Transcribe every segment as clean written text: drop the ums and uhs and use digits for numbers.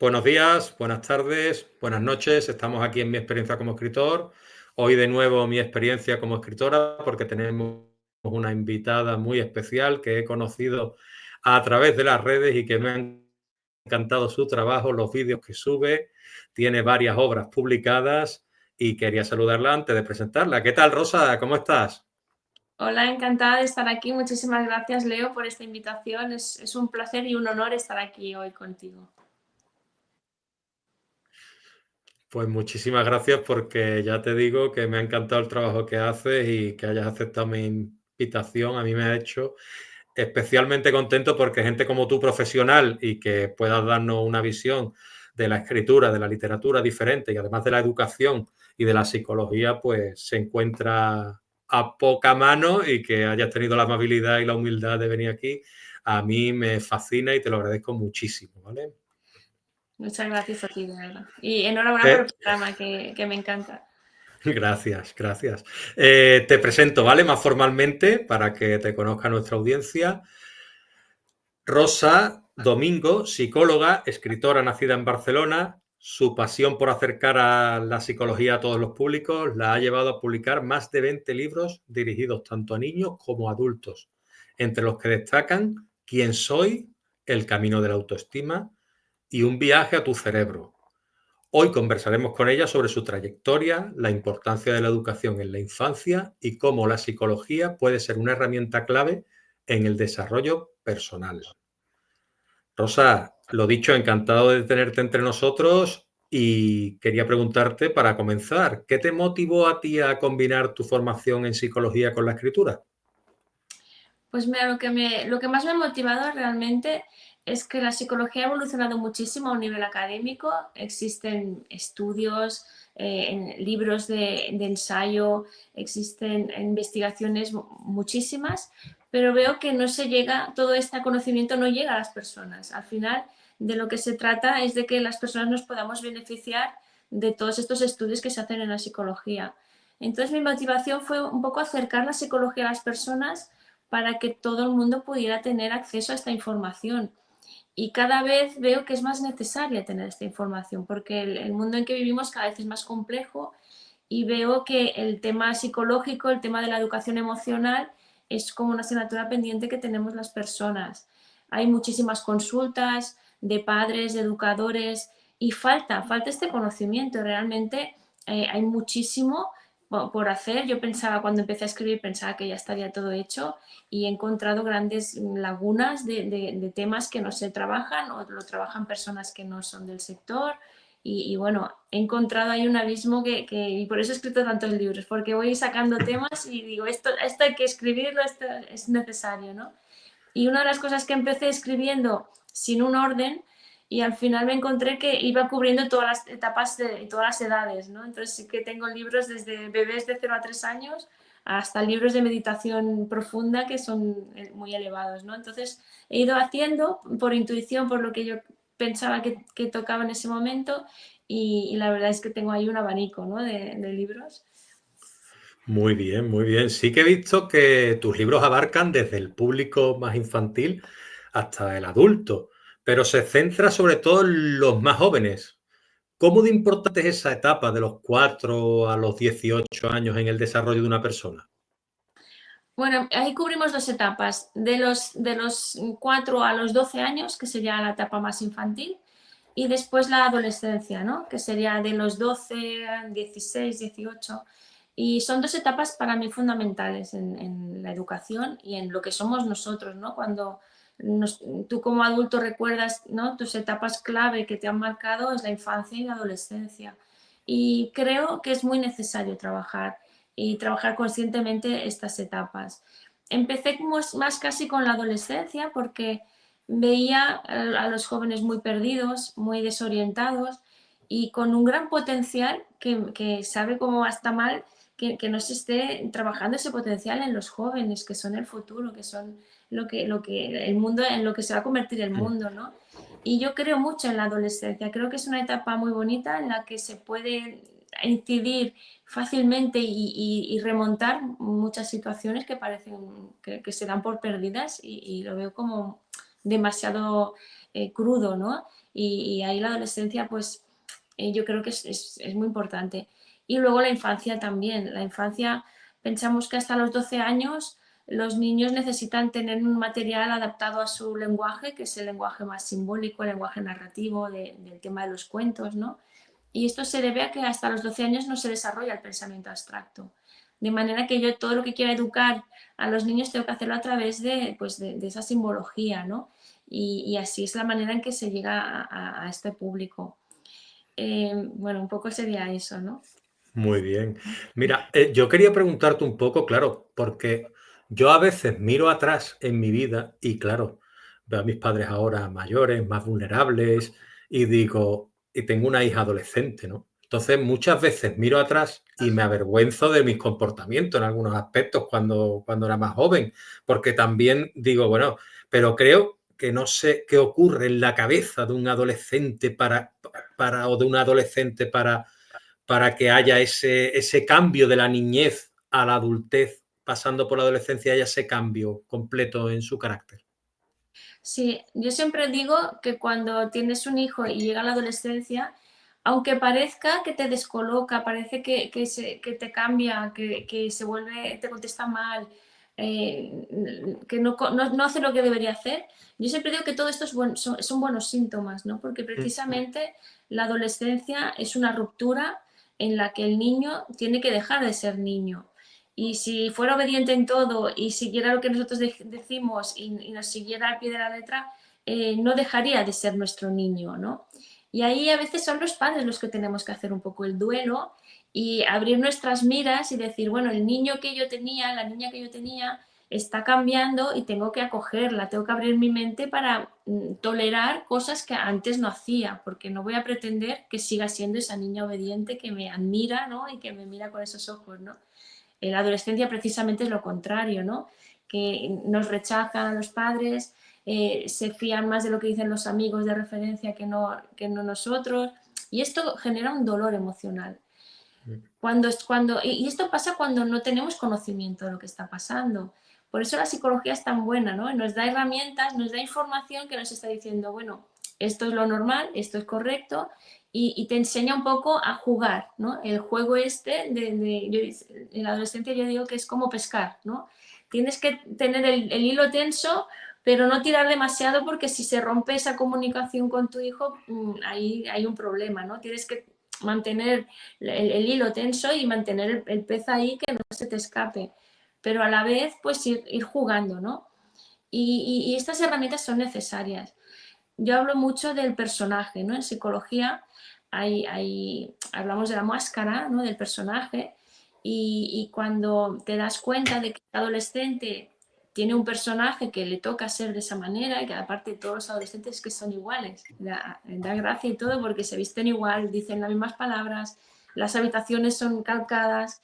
Buenos días, buenas tardes, buenas noches. Estamos aquí en mi experiencia como escritor. Hoy de nuevo mi experiencia como escritora porque tenemos una invitada muy especial que he conocido a través de las redes y que me ha encantado su trabajo, los vídeos que sube. Tiene varias obras publicadas y quería saludarla antes de presentarla. ¿Qué tal, Rosa? ¿Cómo estás? Hola, encantada de estar aquí. Muchísimas gracias, Leo, por esta invitación. Es un placer y un honor estar aquí hoy contigo. Pues muchísimas gracias porque ya te digo que me ha encantado el trabajo que haces y que hayas aceptado mi invitación. A mí me ha hecho especialmente contento porque gente como tú, profesional, y que puedas darnos una visión de la escritura, de la literatura diferente y además de la educación y de la psicología, pues se encuentra a poca mano y que hayas tenido la amabilidad y la humildad de venir aquí, a mí me fascina y te lo agradezco muchísimo, ¿vale? Muchas gracias a ti, de verdad. Y enhorabuena por Eh, el programa, que me encanta. Gracias, gracias. Te presento, ¿vale? Más formalmente para que te conozca nuestra audiencia. Rosa Domingo, psicóloga, escritora nacida en Barcelona. Su pasión por acercar a la psicología a todos los públicos la ha llevado a publicar más de 20 libros dirigidos tanto a niños como a adultos, entre los que destacan Quién soy, El camino de la autoestima y Un viaje a tu cerebro. Hoy conversaremos con ella sobre su trayectoria, la importancia de la educación en la infancia y cómo la psicología puede ser una herramienta clave en el desarrollo personal. Rosa, lo dicho, encantado de tenerte entre nosotros y quería preguntarte para comenzar, ¿qué te motivó a ti a combinar tu formación en psicología con la escritura? Pues mira, lo que más me ha motivado realmente es que la psicología ha evolucionado muchísimo a un nivel académico. Existen estudios, libros de ensayo, existen investigaciones muchísimas, pero veo que no se llega, todo este conocimiento no llega a las personas. Al final, de lo que se trata es de que las personas nos podamos beneficiar de todos estos estudios que se hacen en la psicología. Entonces, mi motivación fue un poco acercar la psicología a las personas para que todo el mundo pudiera tener acceso a esta información. Y cada vez veo que es más necesaria tener esta información porque el mundo en que vivimos cada vez es más complejo y veo que el tema psicológico, el tema de la educación emocional es como una asignatura pendiente que tenemos las personas. Hay muchísimas consultas de padres, de educadores y falta este conocimiento. Realmente hay muchísimo por hacer. Yo pensaba, cuando empecé a escribir, pensaba que ya estaría todo hecho y he encontrado grandes lagunas de temas que no se trabajan o lo trabajan personas que no son del sector. Y bueno, he encontrado ahí un abismo y por eso he escrito tantos libros, porque voy sacando temas y digo, esto hay que escribirlo, esto es necesario, ¿no? Y una de las cosas que empecé escribiendo sin un orden y al final me encontré que iba cubriendo todas las etapas de todas las edades, ¿no? Entonces sí que tengo libros desde bebés de 0 a 3 años hasta libros de meditación profunda que son muy elevados, ¿no? Entonces he ido haciendo por intuición, por lo que yo pensaba que tocaba en ese momento y la verdad es que tengo ahí un abanico, ¿no? de libros. Muy bien, muy bien. Sí que he visto que tus libros abarcan desde el público más infantil hasta el adulto, pero se centra sobre todo en los más jóvenes. ¿Cómo de importante es esa etapa de los 4 a los 18 años en el desarrollo de una persona? Bueno, ahí cubrimos dos etapas, de los 4 a los 12 años, que sería la etapa más infantil, y después la adolescencia, ¿no? Que sería de los 12 a 16, 18. Y son dos etapas para mí fundamentales en la educación y en lo que somos nosotros, ¿no? Cuando tú como adulto recuerdas, ¿no? Tus etapas clave que te han marcado es la infancia y la adolescencia. Y creo que es muy necesario trabajar y trabajar conscientemente estas etapas. Empecé más casi con la adolescencia porque veía a los jóvenes muy perdidos, muy desorientados y con un gran potencial que sabe cómo está mal que no se esté trabajando ese potencial en los jóvenes, que son el futuro, que son el mundo, en lo que se va a convertir el mundo, ¿no? Y yo creo mucho en la adolescencia, creo que es una etapa muy bonita en la que se puede incidir fácilmente y remontar muchas situaciones que parecen que se dan por perdidas y lo veo como demasiado crudo, ¿no? y ahí la adolescencia, pues yo creo que es muy importante. Y luego la infancia también. La infancia, pensamos que hasta los 12 años los niños necesitan tener un material adaptado a su lenguaje, que es el lenguaje más simbólico, el lenguaje narrativo del tema de los cuentos, ¿no? Y esto se debe a que hasta los 12 años no se desarrolla el pensamiento abstracto. De manera que yo todo lo que quiera educar a los niños tengo que hacerlo a través de, pues de esa simbología, ¿no? Y así es la manera en que se llega a este público. Bueno, un poco sería eso, ¿no? Muy bien. Mira, yo quería preguntarte un poco, claro, porque yo a veces miro atrás en mi vida y, claro, veo a mis padres ahora mayores, más vulnerables, y digo, y tengo una hija adolescente, ¿no? Entonces, muchas veces miro atrás y me avergüenzo de mis comportamientos en algunos aspectos cuando era más joven, porque también digo, bueno, pero creo que no sé qué ocurre en la cabeza de un adolescente o de un adolescente para que haya ese cambio de la niñez a la adultez, pasando por la adolescencia, haya ese cambio completo en su carácter. Sí, yo siempre digo que cuando tienes un hijo y llega a la adolescencia, aunque parezca que te descoloca, parece que te cambia, que se vuelve, te contesta mal, que no hace lo que debería hacer, yo siempre digo que todo esto son buenos síntomas, ¿no? Porque precisamente la adolescencia es una ruptura en la que el niño tiene que dejar de ser niño. Y si fuera obediente en todo y siguiera lo que nosotros decimos y nos siguiera al pie de la letra, no dejaría de ser nuestro niño, ¿no? Y ahí a veces son los padres los que tenemos que hacer un poco el duelo y abrir nuestras miras y decir, bueno, el niño que yo tenía, la niña que yo tenía, está cambiando y tengo que acogerla, tengo que abrir mi mente para tolerar cosas que antes no hacía, porque no voy a pretender que siga siendo esa niña obediente que me admira, ¿no? Y que me mira con esos ojos, ¿no? En la adolescencia precisamente es lo contrario, ¿no? Que nos rechazan los padres, se fían más de lo que dicen los amigos de referencia que no nosotros, y esto genera un dolor emocional. Y esto pasa cuando no tenemos conocimiento de lo que está pasando. Por eso la psicología es tan buena, ¿no? Nos da herramientas, nos da información que nos está diciendo, bueno, esto es lo normal, esto es correcto, y te enseña un poco a jugar, ¿no? El juego en la adolescencia yo digo que es como pescar, ¿no? Tienes que tener el hilo tenso, pero no tirar demasiado porque si se rompe esa comunicación con tu hijo, ahí hay un problema, ¿no? Tienes que mantener el hilo tenso y mantener el pez ahí que no se te escape, pero a la vez pues ir jugando, ¿no? Y estas herramientas son necesarias. Yo hablo mucho del personaje, ¿no? En psicología hablamos de la máscara, ¿no? Del personaje y cuando te das cuenta de que el adolescente tiene un personaje que le toca ser de esa manera y que aparte todos los adolescentes que son iguales, da gracia y todo porque se visten igual, dicen las mismas palabras, las habitaciones son calcadas,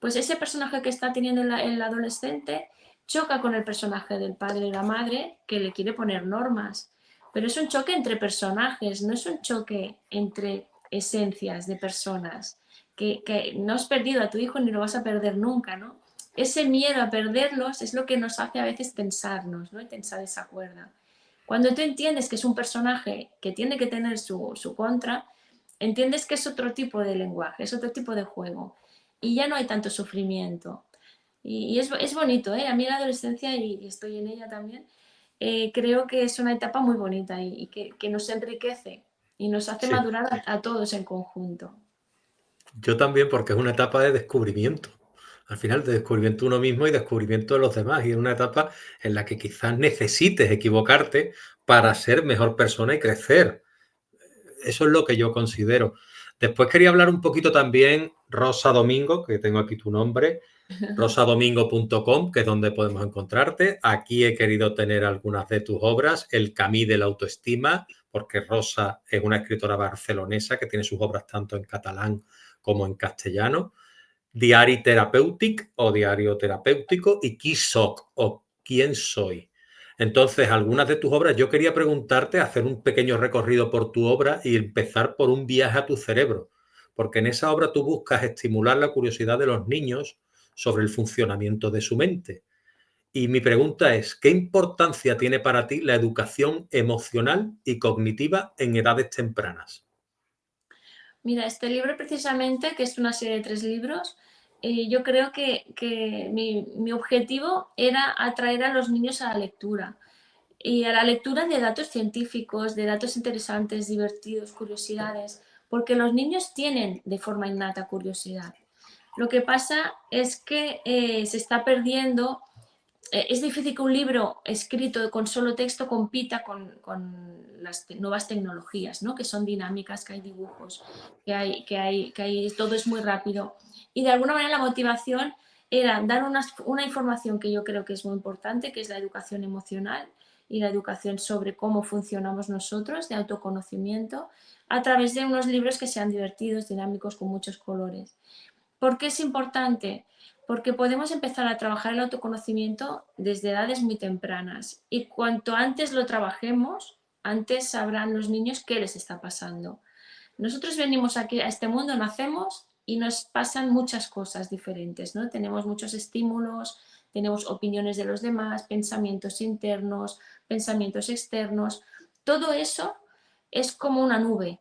pues ese personaje que está teniendo el adolescente choca con el personaje del padre y la madre que le quiere poner normas. Pero es un choque entre personajes, no es un choque entre esencias de personas. Que no has perdido a tu hijo ni lo vas a perder nunca, ¿no? Ese miedo a perderlos es lo que nos hace a veces tensarnos, ¿no? Y tensar esa cuerda. Cuando tú entiendes que es un personaje que tiene que tener su contra, entiendes que es otro tipo de lenguaje, es otro tipo de juego y ya no hay tanto sufrimiento. Y es bonito, ¿eh? A mí la adolescencia, y estoy en ella también, creo que es una etapa muy bonita y que nos enriquece y nos hace Sí, madurar a todos en conjunto. yo también, porque es una etapa de descubrimiento. Al final, de descubrimiento de uno mismo y descubrimiento de los demás. Y es una etapa en la que quizás necesites equivocarte para ser mejor persona y crecer. Eso es lo que yo considero. Después quería hablar un poquito también, Rosa Domingo, que tengo aquí tu nombre, rosadomingo.com, que es donde podemos encontrarte. Aquí he querido tener algunas de tus obras, El Camí de la Autoestima, porque Rosa es una escritora barcelonesa que tiene sus obras tanto en catalán como en castellano. Diari Terapèutic o Diario Terapéutico y Qui soc o Quién soy. Entonces, algunas de tus obras, yo quería preguntarte, hacer un pequeño recorrido por tu obra y empezar por un viaje a tu cerebro, porque en esa obra tú buscas estimular la curiosidad de los niños sobre el funcionamiento de su mente. Y mi pregunta es, ¿qué importancia tiene para ti la educación emocional y cognitiva en edades tempranas? Mira, este libro precisamente, que es una serie de 3 libros, yo creo que mi objetivo era atraer a los niños a la lectura, y a la lectura de datos científicos, de datos interesantes, divertidos, curiosidades, porque los niños tienen de forma innata curiosidad. Lo que pasa es que se está perdiendo. Es difícil que un libro escrito con solo texto compita con las nuevas tecnologías, ¿no? Que son dinámicas, que hay dibujos, todo es muy rápido. Y de alguna manera la motivación era dar una información que yo creo que es muy importante, que es la educación emocional y la educación sobre cómo funcionamos nosotros, de autoconocimiento, a través de unos libros que sean divertidos, dinámicos, con muchos colores. ¿Por qué es importante? Porque podemos empezar a trabajar el autoconocimiento desde edades muy tempranas y cuanto antes lo trabajemos, antes sabrán los niños qué les está pasando. Nosotros venimos aquí a este mundo, nacemos y nos pasan muchas cosas diferentes, ¿no? Tenemos muchos estímulos, tenemos opiniones de los demás, pensamientos internos, pensamientos externos. Todo eso es como una nube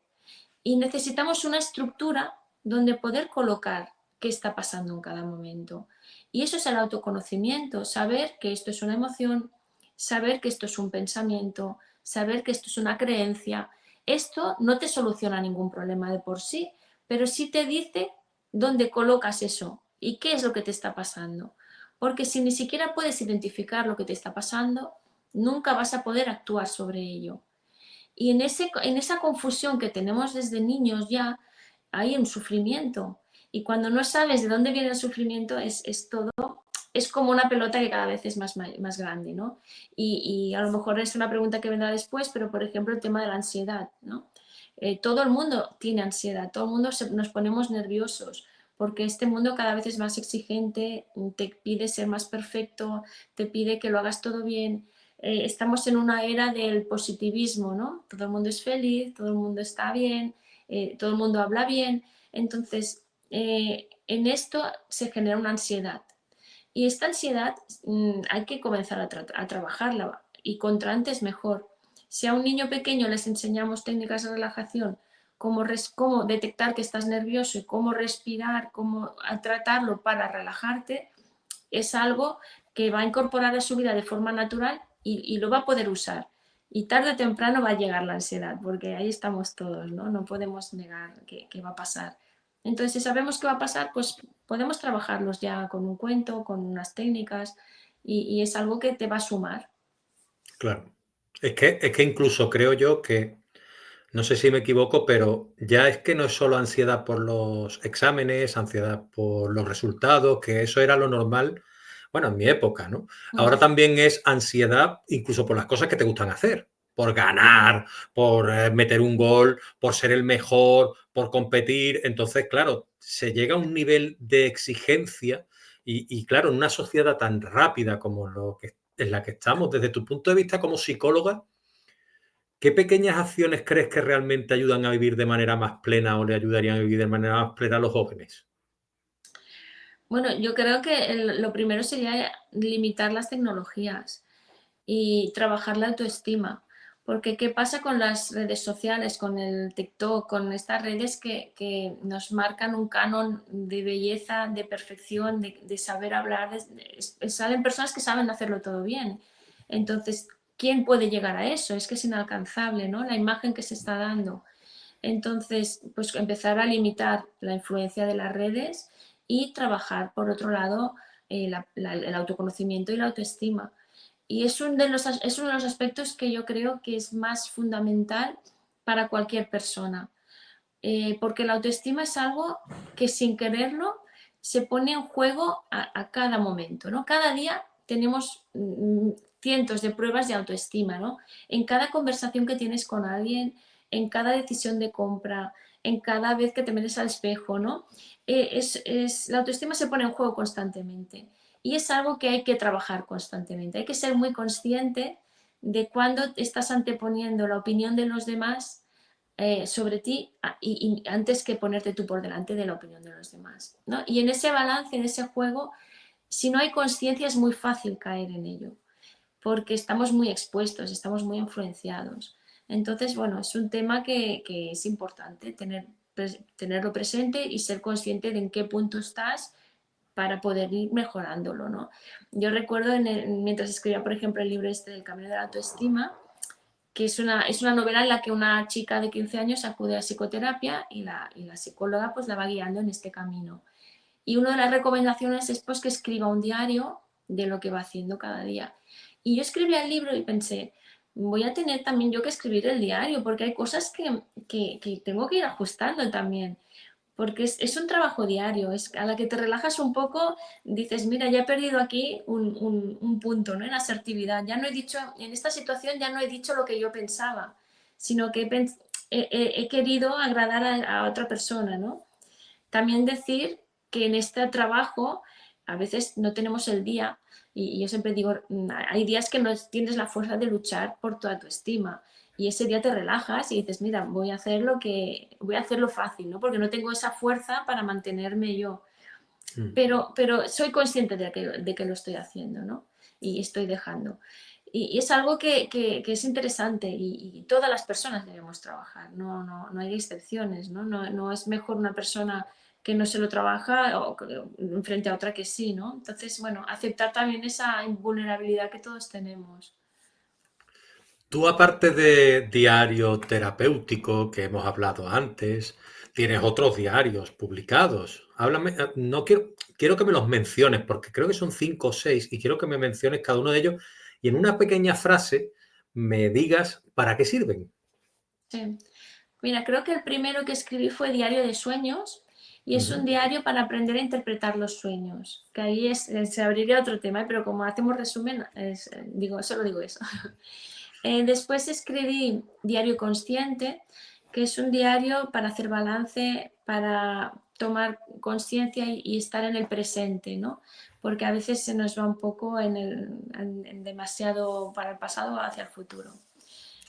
y necesitamos una estructura donde poder colocar qué está pasando en cada momento. Y eso es el autoconocimiento, saber que esto es una emoción, saber que esto es un pensamiento, saber que esto es una creencia. Esto no te soluciona ningún problema de por sí, pero sí te dice dónde colocas eso y qué es lo que te está pasando. Porque si ni siquiera puedes identificar lo que te está pasando, nunca vas a poder actuar sobre ello. Y en esa confusión que tenemos desde niños ya, hay un sufrimiento. Y cuando no sabes de dónde viene el sufrimiento, es todo, es como una pelota que cada vez es más grande, ¿no? Y a lo mejor es una pregunta que vendrá después, pero por ejemplo el tema de la ansiedad, ¿no? Todo el mundo tiene ansiedad, todo el mundo nos ponemos nerviosos, porque este mundo cada vez es más exigente, te pide ser más perfecto, te pide que lo hagas todo bien. Estamos en una era del positivismo, ¿no? Todo el mundo es feliz, todo el mundo está bien, todo el mundo habla bien. Entonces, en esto se genera una ansiedad. Y esta ansiedad hay que comenzar a trabajarla y contra antes mejor. Si a un niño pequeño les enseñamos técnicas de relajación, cómo detectar que estás nervioso y cómo respirar, cómo tratarlo para relajarte, es algo que va a incorporar a su vida de forma natural y lo va a poder usar. Y tarde o temprano va a llegar la ansiedad, porque ahí estamos todos, ¿no? No podemos negar que va a pasar. Entonces, si sabemos qué va a pasar, pues podemos trabajarlos ya con un cuento, con unas técnicas, y es algo que te va a sumar. Claro. Es que incluso creo yo que, no sé si me equivoco, pero ya es que no es solo ansiedad por los exámenes, ansiedad por los resultados, que eso era lo normal, bueno, en mi época, ¿no? Ahora Mm. también es ansiedad incluso por las cosas que te gustan hacer, por ganar, por meter un gol, por ser el mejor, por competir. Entonces, claro, se llega a un nivel de exigencia y claro, en una sociedad tan rápida como lo que, en la que estamos, desde tu punto de vista como psicóloga, ¿qué pequeñas acciones crees que realmente ayudan a vivir de manera más plena o le ayudarían a vivir de manera más plena a los jóvenes? Bueno, yo creo que lo primero sería limitar las tecnologías y trabajar la autoestima. Porque ¿qué pasa con las redes sociales, con el TikTok, con estas redes que nos marcan un canon de belleza, de perfección, de saber hablar? Salen personas que saben hacerlo todo bien. Entonces, ¿quién puede llegar a eso? Es que es inalcanzable, ¿no? La imagen que se está dando. Entonces, pues empezar a limitar la influencia de las redes y trabajar, por otro lado, el autoconocimiento y la autoestima. Y es uno de los aspectos que yo creo que es más fundamental para cualquier persona, porque la autoestima es algo que sin quererlo se pone en juego a cada momento, ¿no? Cada día tenemos cientos de pruebas de autoestima, ¿no? En cada conversación que tienes con alguien, en cada decisión de compra, en cada vez que te metes al espejo, ¿no? La autoestima se pone en juego constantemente y es algo que hay que trabajar constantemente. Hay que ser muy consciente de cuando estás anteponiendo la opinión de los demás sobre ti antes que ponerte tú por delante de la opinión de los demás, ¿no? Y en ese balance, en ese juego, Si no hay conciencia es muy fácil caer en ello, porque estamos muy expuestos, estamos muy influenciados. Entonces, bueno, es un tema que es importante tenerlo presente y ser consciente de en qué punto estás para poder ir mejorándolo, ¿no? Yo recuerdo mientras escribía, por ejemplo, el libro este del Camino de la Autoestima, que es una novela en la que una chica de 15 años acude a psicoterapia y la psicóloga pues la va guiando en este camino. Y una de las recomendaciones es pues que escriba un diario de lo que va haciendo cada día. Y yo escribí el libro y pensé, voy a tener también yo que escribir el diario, porque hay cosas que tengo que ir ajustando también, porque es un trabajo diario, es a la que te relajas un poco, dices, mira, ya he perdido aquí un punto, ¿no? En asertividad, ya no he dicho, en esta situación ya no he dicho lo que yo pensaba, sino que he querido agradar a otra persona, ¿no? También decir que en este trabajo a veces no tenemos el día y yo siempre digo, hay días que no tienes la fuerza de luchar por tu autoestima y ese día te relajas y dices, mira, voy a hacerlo fácil, ¿no? Porque no tengo esa fuerza para mantenerme yo. Pero soy consciente de que lo estoy haciendo, ¿no? Y estoy dejando. Y es algo que es interesante y todas las personas debemos trabajar, no hay excepciones, ¿no? No es mejor una persona que no se lo trabaja frente a otra que sí, ¿no? Entonces, bueno, aceptar también esa vulnerabilidad que todos tenemos. Tú, aparte de diario terapéutico que hemos hablado antes, tienes otros diarios publicados. Háblame, no quiero que me los menciones porque creo que son 5 o 6 y quiero que me menciones cada uno de ellos y en una pequeña frase me digas para qué sirven. Sí. Mira, creo que el primero que escribí fue Diario de Sueños y es un Ujú. diario para aprender a interpretar los sueños, que ahí se abriría otro tema, pero como hacemos resumen, digo, solo digo eso. Después escribí Diario Consciente, que es un diario para hacer balance, para tomar conciencia y estar en el presente, ¿no? Porque a veces se nos va un poco en demasiado para el pasado hacia el futuro.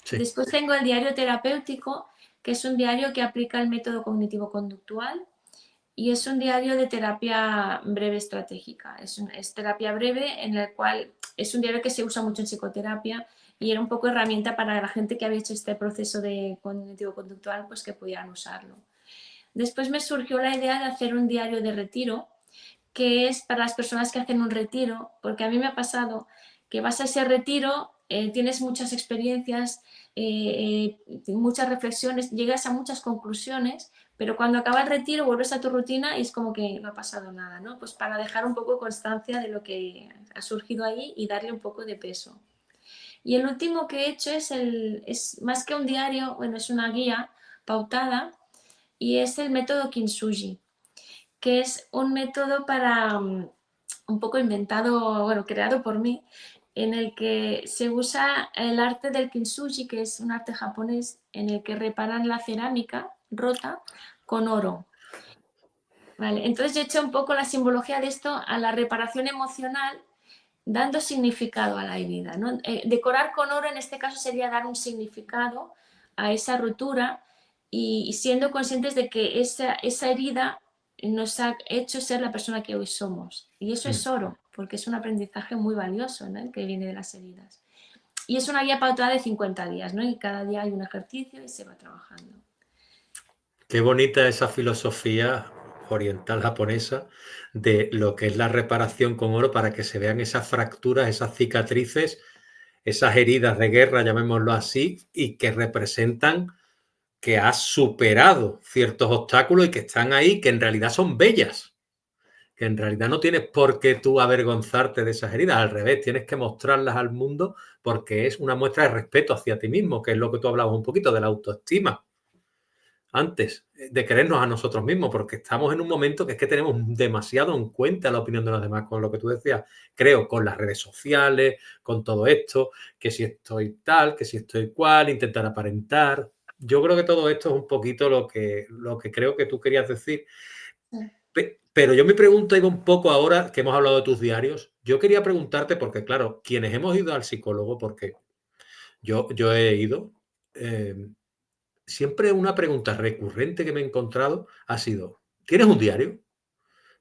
Sí, Después tengo el diario terapéutico, que es un diario que aplica el método cognitivo-conductual y es un diario de terapia breve estratégica. Es terapia breve en el cual es un diario que se usa mucho en psicoterapia y era un poco herramienta para la gente que había hecho este proceso de cognitivo-conductual, pues que pudieran usarlo. Después me surgió la idea de hacer un diario de retiro, que es para las personas que hacen un retiro, porque a mí me ha pasado que vas a ese retiro, tienes muchas experiencias, muchas reflexiones, llegas a muchas conclusiones, pero cuando acaba el retiro vuelves a tu rutina y es como que no ha pasado nada, ¿no? Pues para dejar un poco constancia de lo que ha surgido ahí y darle un poco de peso. Y el último que he hecho es más que un diario, bueno, es una guía pautada y es el método Kintsugi, que es un método para un poco inventado, bueno, creado por mí, en el que se usa el arte del kintsugi, que es un arte japonés en el que reparan la cerámica rota con oro. Vale, entonces yo he hecho un poco la simbología de esto a la reparación emocional, dando significado a la herida, ¿no? Decorar con oro en este caso sería dar un significado a esa ruptura y siendo conscientes de que esa herida nos ha hecho ser la persona que hoy somos. Y eso es oro, porque es un aprendizaje muy valioso, ¿no? Que viene de las heridas. Y es una guía pautada de 50 días, ¿no? Y cada día hay un ejercicio y se va trabajando. qué bonita esa filosofía oriental japonesa de lo que es la reparación con oro para que se vean esas fracturas, esas cicatrices, esas heridas de guerra, llamémoslo así, y que representan que has superado ciertos obstáculos y que están ahí, que en realidad son bellas, que en realidad no tienes por qué tú avergonzarte de esas heridas, al revés, tienes que mostrarlas al mundo porque es una muestra de respeto hacia ti mismo, que es lo que tú hablabas un poquito de la autoestima antes, de querernos a nosotros mismos, porque estamos en un momento que es que tenemos demasiado en cuenta la opinión de los demás, con lo que tú decías, creo, con las redes sociales, con todo esto, que si estoy tal, que si estoy cual, intentar aparentar. Yo creo que todo esto es un poquito lo que creo que tú querías decir. Pero yo me pregunto, iba un poco ahora que hemos hablado de tus diarios, yo quería preguntarte, porque claro, quienes hemos ido al psicólogo, porque yo he ido, siempre una pregunta recurrente que me he encontrado ha sido, ¿tienes un diario?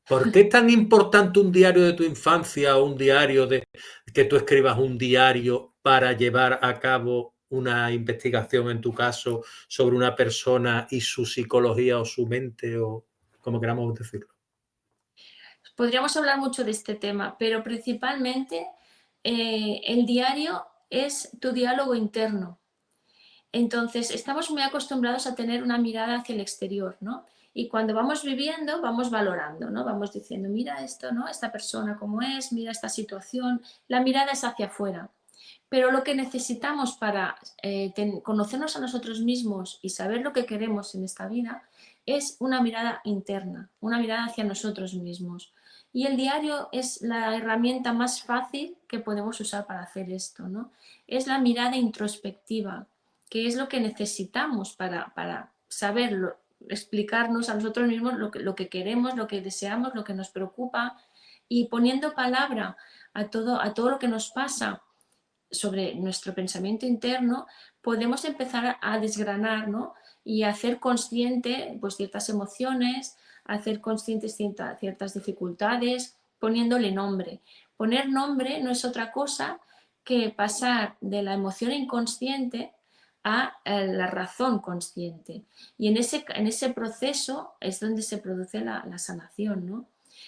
¿Por qué es tan importante un diario de tu infancia o un diario de que tú escribas un diario para llevar a cabo una investigación en tu caso sobre una persona y su psicología o su mente o como queramos decirlo? Podríamos hablar mucho de este tema, pero principalmente el diario es tu diálogo interno. Entonces, estamos muy acostumbrados a tener una mirada hacia el exterior, ¿no? Y cuando vamos viviendo, vamos valorando, ¿no? Vamos diciendo, mira esto, ¿no? Esta persona cómo es, mira esta situación. La mirada es hacia afuera. Pero lo que necesitamos para conocernos a nosotros mismos y saber lo que queremos en esta vida es una mirada interna, una mirada hacia nosotros mismos. Y el diario es la herramienta más fácil que podemos usar para hacer esto, ¿no? Es la mirada introspectiva, que es lo que necesitamos para saberlo, explicarnos a nosotros mismos lo que queremos, lo que deseamos, lo que nos preocupa y poniendo palabra a todo lo que nos pasa sobre nuestro pensamiento interno, podemos empezar a desgranar, ¿no? Y a hacer consciente pues, ciertas emociones, a hacer conscientes ciertas dificultades, poniéndole nombre. Poner nombre no es otra cosa que pasar de la emoción inconsciente a la razón consciente. Y en ese proceso es donde se produce la sanación, ¿no?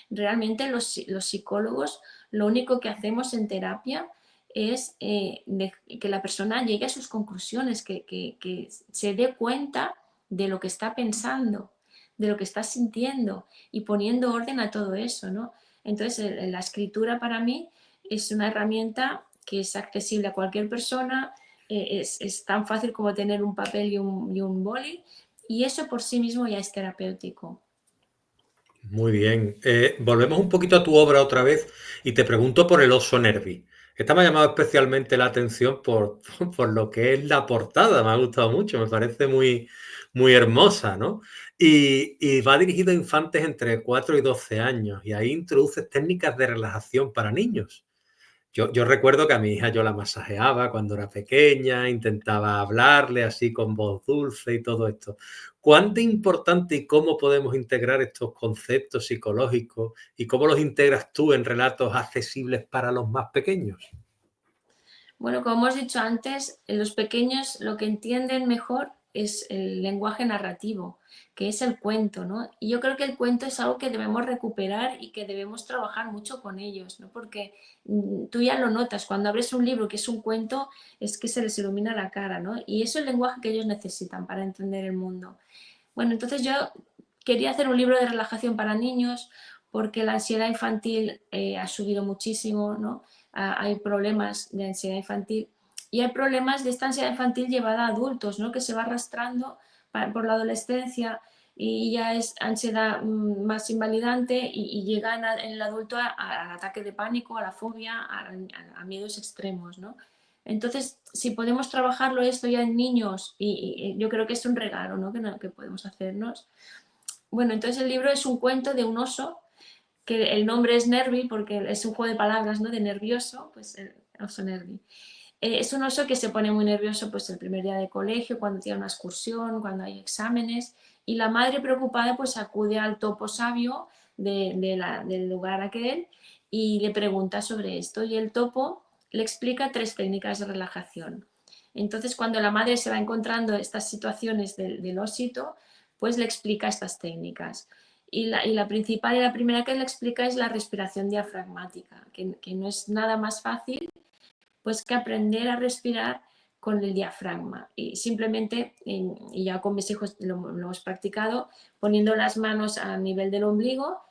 Realmente los psicólogos lo único que hacemos en terapia es que la persona llegue a sus conclusiones, que se dé cuenta de lo que está pensando, de lo que está sintiendo y poniendo orden a todo eso, ¿no? Entonces, la escritura para mí es una herramienta que es accesible a cualquier persona, es tan fácil como tener un papel y un boli, y eso por sí mismo ya es terapéutico. Muy bien. Volvemos un poquito a tu obra otra vez y te pregunto por el oso Nervi. Esta me ha llamado especialmente la atención por lo que es la portada, me ha gustado mucho, me parece muy hermosa, ¿no? Y va dirigido a infantes entre 4 y 12 años y ahí introduces técnicas de relajación para niños. Yo recuerdo que a mi hija yo la masajeaba cuando era pequeña, intentaba hablarle así con voz dulce y todo esto. ¿Cuán de importante y cómo podemos integrar estos conceptos psicológicos y cómo los integras tú en relatos accesibles para los más pequeños? Bueno, como hemos dicho antes, los pequeños lo que entienden mejor es el lenguaje narrativo, que es el cuento, ¿no? Y yo creo que el cuento es algo que debemos recuperar y que debemos trabajar mucho con ellos, ¿no? Porque tú ya lo notas, cuando abres un libro que es un cuento, es que se les ilumina la cara, ¿no? Y eso es el lenguaje que ellos necesitan para entender el mundo. Bueno, entonces yo quería hacer un libro de relajación para niños porque la ansiedad infantil ha subido muchísimo, ¿no? Hay problemas de ansiedad infantil y hay problemas de esta ansiedad infantil llevada a adultos, ¿no? Que se va arrastrando por la adolescencia y ya es ansiedad más invalidante y llega en el adulto al ataque de pánico, a la fobia, a miedos extremos, ¿no? Entonces, si podemos trabajarlo esto ya en niños, y yo creo que es un regalo, ¿no? Que podemos hacernos. Bueno, entonces el libro es un cuento de un oso, que el nombre es Nervi porque es un juego de palabras, ¿no? De nervioso, pues el oso Nervi. Es un oso que se pone muy nervioso pues el primer día de colegio, cuando tiene una excursión, cuando hay exámenes, y la madre preocupada pues acude al topo sabio del lugar aquel y le pregunta sobre esto, y el topo le explica tres técnicas de relajación. Entonces, cuando la madre se va encontrando estas situaciones del osito, pues le explica estas técnicas. Y la principal y la primera que le explica es la respiración diafragmática, que no es nada más fácil pues que aprender a respirar con el diafragma y simplemente, y ya con mis hijos lo hemos practicado, poniendo las manos a nivel del ombligo,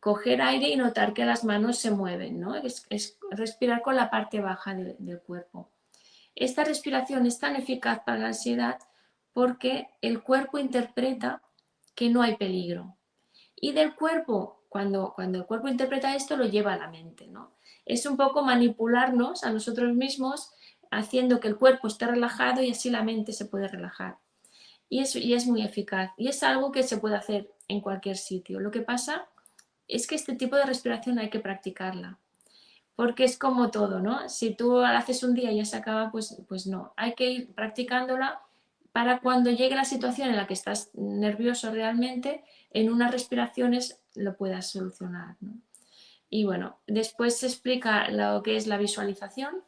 coger aire y notar que las manos se mueven, ¿no? Es respirar con la parte baja del cuerpo. Esta respiración es tan eficaz para la ansiedad porque el cuerpo interpreta que no hay peligro. Y del cuerpo, cuando el cuerpo interpreta esto, lo lleva a la mente, ¿no? Es un poco manipularnos a nosotros mismos haciendo que el cuerpo esté relajado y así la mente se puede relajar. Y es muy eficaz. Y es algo que se puede hacer en cualquier sitio. Lo que pasa es que este tipo de respiración hay que practicarla. Porque es como todo, ¿no? Si tú la haces un día y ya se acaba, pues no. Hay que ir practicándola para cuando llegue la situación en la que estás nervioso realmente, en unas respiraciones lo puedas solucionar, ¿no? Y bueno, después se explica lo que es la visualización,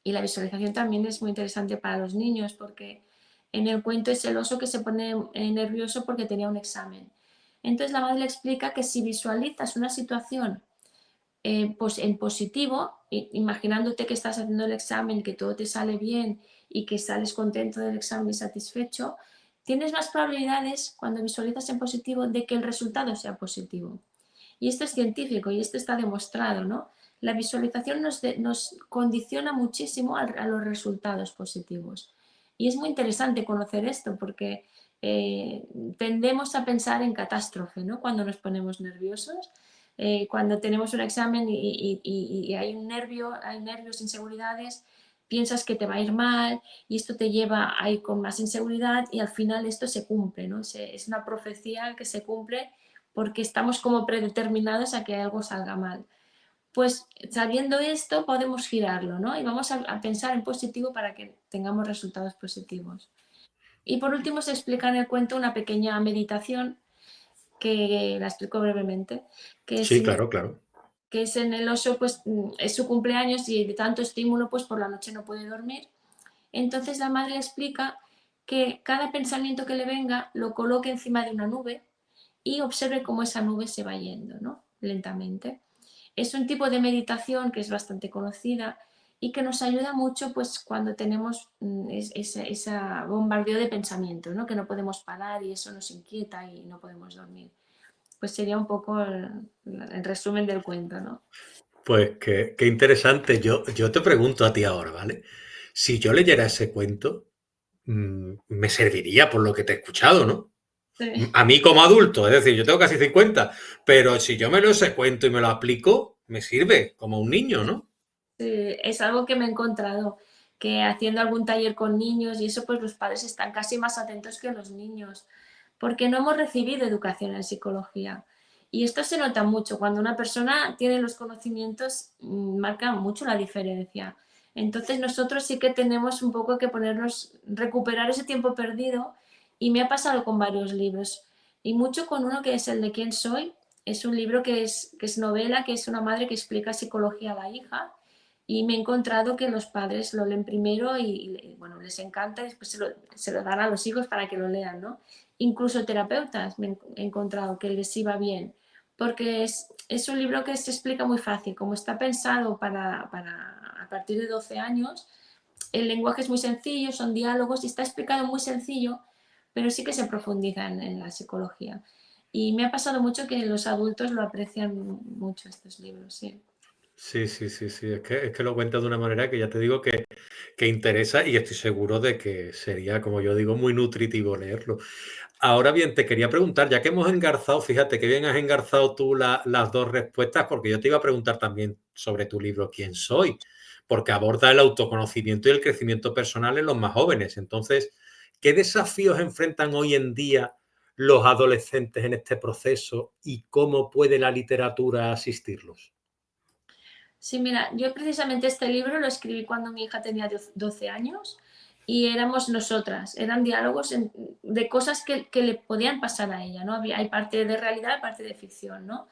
y la visualización también es muy interesante para los niños porque en el cuento es el oso que se pone nervioso porque tenía un examen. Entonces la madre le explica que si visualizas una situación pues en positivo, imaginándote que estás haciendo el examen, que todo te sale bien y que sales contento del examen y satisfecho, tienes más probabilidades cuando visualizas en positivo de que el resultado sea positivo. Y esto es científico y esto está demostrado, ¿no? La visualización nos condiciona muchísimo a los resultados positivos. Y es muy interesante conocer esto porque tendemos a pensar en catástrofe, ¿no? Cuando nos ponemos nerviosos, cuando tenemos un examen y hay un nervio, hay nervios, inseguridades, piensas que te va a ir mal y esto te lleva a ir con más inseguridad y al final esto se cumple, ¿no? Es una profecía que se cumple porque estamos como predeterminados a que algo salga mal. Pues sabiendo esto podemos girarlo, ¿no? Y vamos a pensar en positivo para que tengamos resultados positivos. Y por último se explica en el cuento una pequeña meditación que la explico brevemente, que Sí, es, claro, claro. que es en el oso, pues es su cumpleaños y de tanto estímulo, pues por la noche no puede dormir. Entonces la madre le explica que cada pensamiento que le venga lo coloque encima de una nube y observe cómo esa nube se va yendo, ¿no? Lentamente. Es un tipo de meditación que es bastante conocida y que nos ayuda mucho pues cuando tenemos ese bombardeo de pensamientos, ¿no? Que no podemos parar y eso nos inquieta y no podemos dormir. Pues sería un poco el resumen del cuento, ¿no? Pues qué interesante. Yo te pregunto a ti ahora, ¿vale? Si yo leyera ese cuento, me serviría por lo que te he escuchado, ¿no? Sí. A mí como adulto, es decir, yo tengo casi 50, pero si yo me lo ese cuento y me lo aplico, me sirve como un niño, ¿no? Es algo que me he encontrado, que haciendo algún taller con niños y eso, pues los padres están casi más atentos que los niños, porque no hemos recibido educación en psicología. Y esto se nota mucho, cuando una persona tiene los conocimientos, marca mucho la diferencia. Entonces nosotros sí que tenemos un poco que ponernos, recuperar ese tiempo perdido y me ha pasado con varios libros y mucho con uno que es el de ¿Quién soy? Es un libro que es novela, que es una madre que explica psicología a la hija y me he encontrado que los padres lo leen primero y, bueno, les encanta y después se lo dan a los hijos para que lo lean, ¿no? Incluso terapeutas me he encontrado que les iba bien, porque es un libro que se explica muy fácil, como está pensado para a partir de 12 años, el lenguaje es muy sencillo, son diálogos y está explicado muy sencillo, pero sí que se profundiza en la psicología. Y me ha pasado mucho que los adultos lo aprecian mucho estos libros, sí. Sí, sí, sí, sí. Es que lo cuentas de una manera que ya te digo que interesa y estoy seguro de que sería, como yo digo, muy nutritivo leerlo. Ahora bien, te quería preguntar, ya que hemos engarzado, fíjate que bien has engarzado tú las dos respuestas, porque yo te iba a preguntar también sobre tu libro ¿Quién soy? Porque aborda el autoconocimiento y el crecimiento personal en los más jóvenes. Entonces, ¿qué desafíos enfrentan hoy en día los adolescentes en este proceso y cómo puede la literatura asistirlos? Sí, mira, yo precisamente este libro lo escribí cuando mi hija tenía 12 años y éramos nosotras, eran diálogos de cosas que le podían pasar a ella, ¿no? Hay parte de realidad, parte de ficción, ¿no?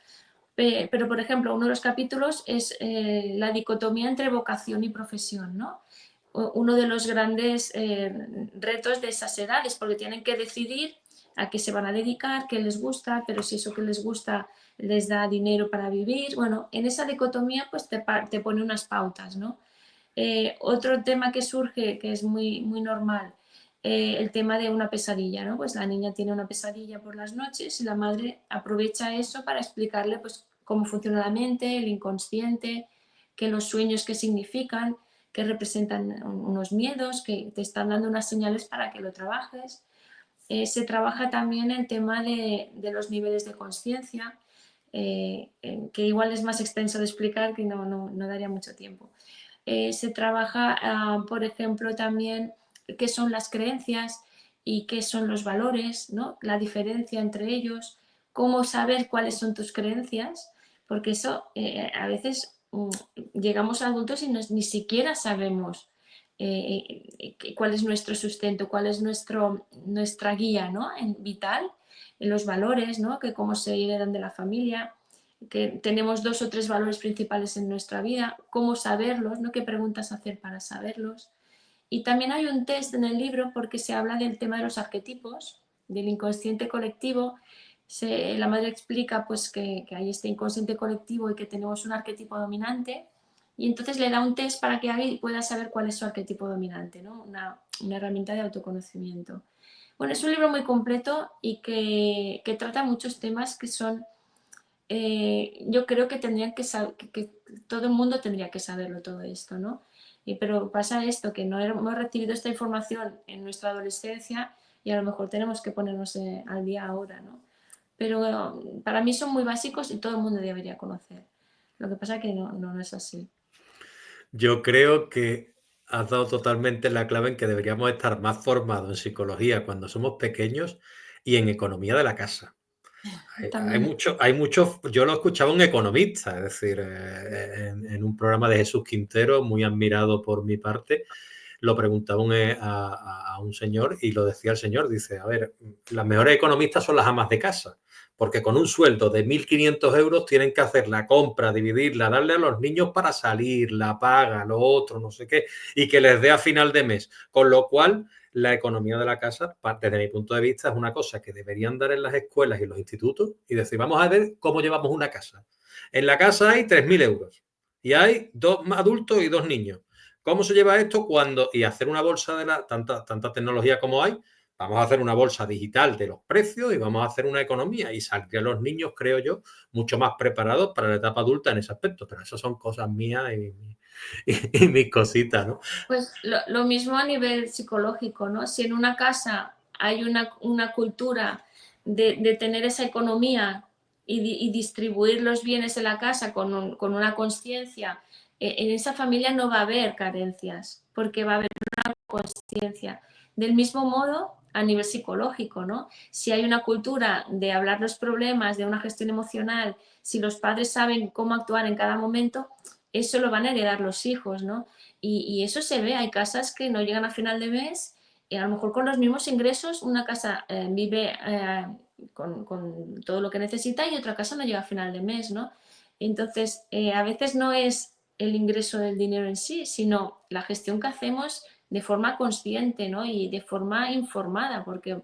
Pero, por ejemplo, uno de los capítulos es la dicotomía entre vocación y profesión, ¿no? Uno de los grandes retos de esas edades, porque tienen que decidir a qué se van a dedicar, qué les gusta, pero si eso que les gusta les da dinero para vivir. Bueno, en esa dicotomía pues te pone unas pautas, ¿no? Otro tema que surge, que es muy, muy normal, el tema de una pesadilla, ¿no? Pues la niña tiene una pesadilla por las noches y la madre aprovecha eso para explicarle pues cómo funciona la mente, el inconsciente, que los sueños qué significan, que representan unos miedos, que te están dando unas señales para que lo trabajes. Se trabaja también el tema de los niveles de conciencia, que igual es más extenso de explicar, que no daría mucho tiempo. Se trabaja, por ejemplo, también qué son las creencias y qué son los valores, ¿no? La diferencia entre ellos, cómo saber cuáles son tus creencias, porque eso a veces llegamos a adultos y ni siquiera sabemos cuál es nuestro sustento, cuál es nuestra guía, ¿no? Vital. en los valores, ¿no? Que cómo se heredan de la familia, que tenemos 2 o 3 valores principales en nuestra vida, cómo saberlos, ¿no? Qué preguntas hacer para saberlos. Y también hay un test en el libro porque se habla del tema de los arquetipos, del inconsciente colectivo. La madre explica pues, que hay este inconsciente colectivo y que tenemos un arquetipo dominante, y entonces le da un test para que Abby pueda saber cuál es su arquetipo dominante, ¿no? Una herramienta de autoconocimiento. Bueno, es un libro muy completo y que trata muchos temas que son, yo creo que tendrían que saber, que todo el mundo tendría que saberlo todo esto, ¿no? Pero pasa esto, que no hemos recibido esta información en nuestra adolescencia y a lo mejor tenemos que ponernos al día ahora, ¿no? Pero para mí son muy básicos y todo el mundo debería conocer. Lo que pasa es que no es así. Yo creo que has dado totalmente la clave en que deberíamos estar más formados en psicología cuando somos pequeños y en economía de la casa. También. Hay mucho, yo lo escuchaba un economista, es decir, en un programa de Jesús Quintero, muy admirado por mi parte, lo preguntaba a un señor y lo decía el señor, dice, a ver, las mejores economistas son las amas de casa, porque con un sueldo de 1.500 euros tienen que hacer la compra, dividirla, darle a los niños para salir, la paga, lo otro, no sé qué, y que les dé a final de mes. Con lo cual, la economía de la casa, desde mi punto de vista, es una cosa que deberían dar en las escuelas y en los institutos y decir, vamos a ver cómo llevamos una casa. En la casa hay 3.000 euros y hay 2 adultos y 2 niños. ¿Cómo se lleva esto cuando, y hacer una bolsa de tanta tecnología como hay, vamos a hacer una bolsa digital de los precios y vamos a hacer una economía y saldrían los niños, creo yo, mucho más preparados para la etapa adulta en ese aspecto, pero eso son cosas mías y mis cositas, ¿no? Pues lo mismo a nivel psicológico, ¿no? Si en una casa hay una cultura de tener esa economía y distribuir los bienes de la casa con una conciencia, en esa familia no va a haber carencias, porque va a haber una conciencia. Del mismo modo, a nivel psicológico, ¿no? Si hay una cultura de hablar los problemas, de una gestión emocional, si los padres saben cómo actuar en cada momento, eso lo van a heredar los hijos, ¿no? Y eso se ve, hay casas que no llegan a final de mes y a lo mejor con los mismos ingresos una casa vive con todo lo que necesita y otra casa no llega a final de mes, ¿no? Entonces, a veces no es el ingreso del dinero en sí, sino la gestión que hacemos de forma consciente, ¿no? Y de forma informada, porque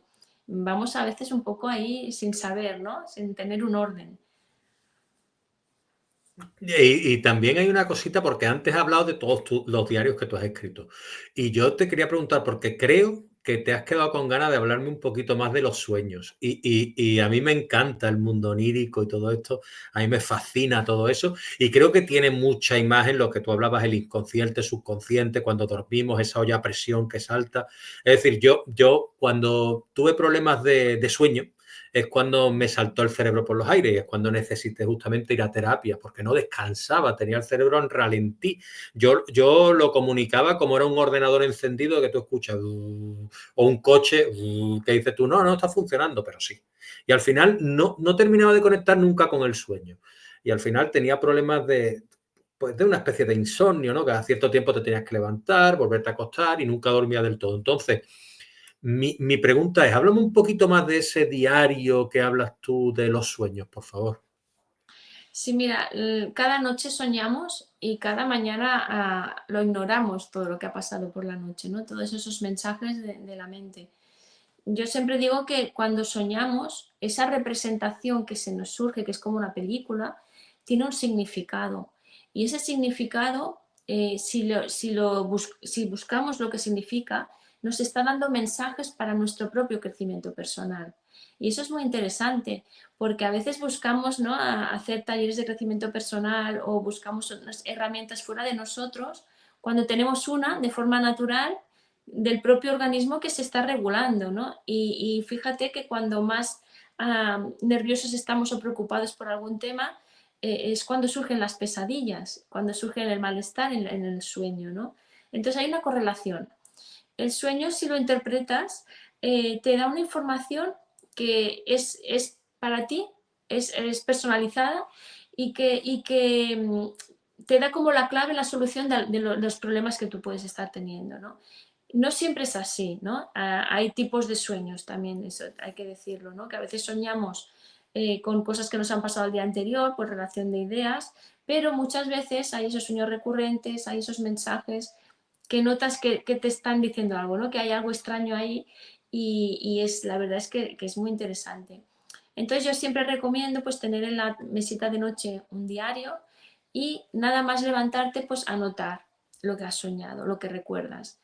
vamos a veces un poco ahí sin saber, ¿no? Sin tener un orden. Y también hay una cosita, porque antes has hablado de todos los diarios que tú has escrito. Y yo te quería preguntar, porque creo que te has quedado con ganas de hablarme un poquito más de los sueños. Y a mí me encanta el mundo onírico y todo esto. A mí me fascina todo eso. Y creo que tiene mucha imagen lo que tú hablabas, el inconsciente, subconsciente, cuando dormimos, esa olla a presión que salta. Es decir, yo cuando tuve problemas de sueño, es cuando me saltó el cerebro por los aires y es cuando necesité justamente ir a terapia porque no descansaba, tenía el cerebro en ralentí. Yo lo comunicaba como era un ordenador encendido que tú escuchas o un coche que dice tú, no está funcionando, pero sí. Y al final no terminaba de conectar nunca con el sueño. Y al final tenía problemas pues de una especie de insomnio, ¿no? Cada cierto tiempo te tenías que levantar, volverte a acostar y nunca dormía del todo. Entonces, mi pregunta es, háblame un poquito más de ese diario que hablas tú de los sueños, por favor. Sí, mira, cada noche soñamos y cada mañana lo ignoramos todo lo que ha pasado por la noche, ¿no? Todos esos mensajes de la mente. Yo siempre digo que cuando soñamos, esa representación que se nos surge, que es como una película, tiene un significado. Y ese significado, si buscamos lo que significa, nos está dando mensajes para nuestro propio crecimiento personal. Y eso es muy interesante, porque a veces buscamos, ¿no?, hacer talleres de crecimiento personal o buscamos unas herramientas fuera de nosotros, cuando tenemos una de forma natural del propio organismo que se está regulando, ¿no? Y fíjate que cuando más nerviosos estamos o preocupados por algún tema, es cuando surgen las pesadillas, cuando surge el malestar en el sueño, ¿no? Entonces hay una correlación. El sueño, si lo interpretas, te da una información que es para ti, es personalizada y que te da como la clave, la solución de los problemas que tú puedes estar teniendo, ¿no? No siempre es así, ¿no? Hay tipos de sueños también, eso hay que decirlo, ¿no? Que a veces soñamos con cosas que nos han pasado el día anterior, por relación de ideas, pero muchas veces hay esos sueños recurrentes, hay esos mensajes que notas que te están diciendo algo, ¿no? Que hay algo extraño ahí y la verdad es que es muy interesante. Entonces yo siempre recomiendo pues tener en la mesita de noche un diario y nada más levantarte pues anotar lo que has soñado, lo que recuerdas.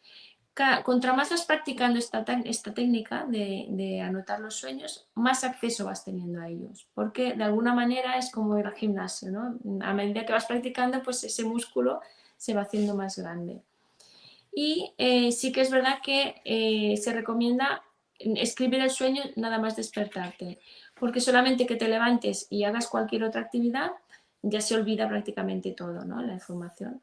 Contra más vas practicando esta técnica de anotar los sueños, más acceso vas teniendo a ellos, porque de alguna manera es como ir al gimnasio, ¿no? A medida que vas practicando, pues ese músculo se va haciendo más grande. Y sí que es verdad que se recomienda escribir el sueño nada más despertarte, porque solamente que te levantes y hagas cualquier otra actividad, ya se olvida prácticamente todo, ¿no? La información.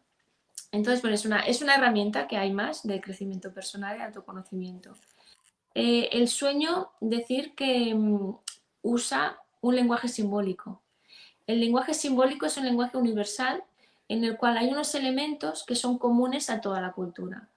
Entonces, bueno, es una herramienta que hay más de crecimiento personal y autoconocimiento. El sueño, decir que usa un lenguaje simbólico. El lenguaje simbólico es un lenguaje universal en el cual hay unos elementos que son comunes a toda la cultura.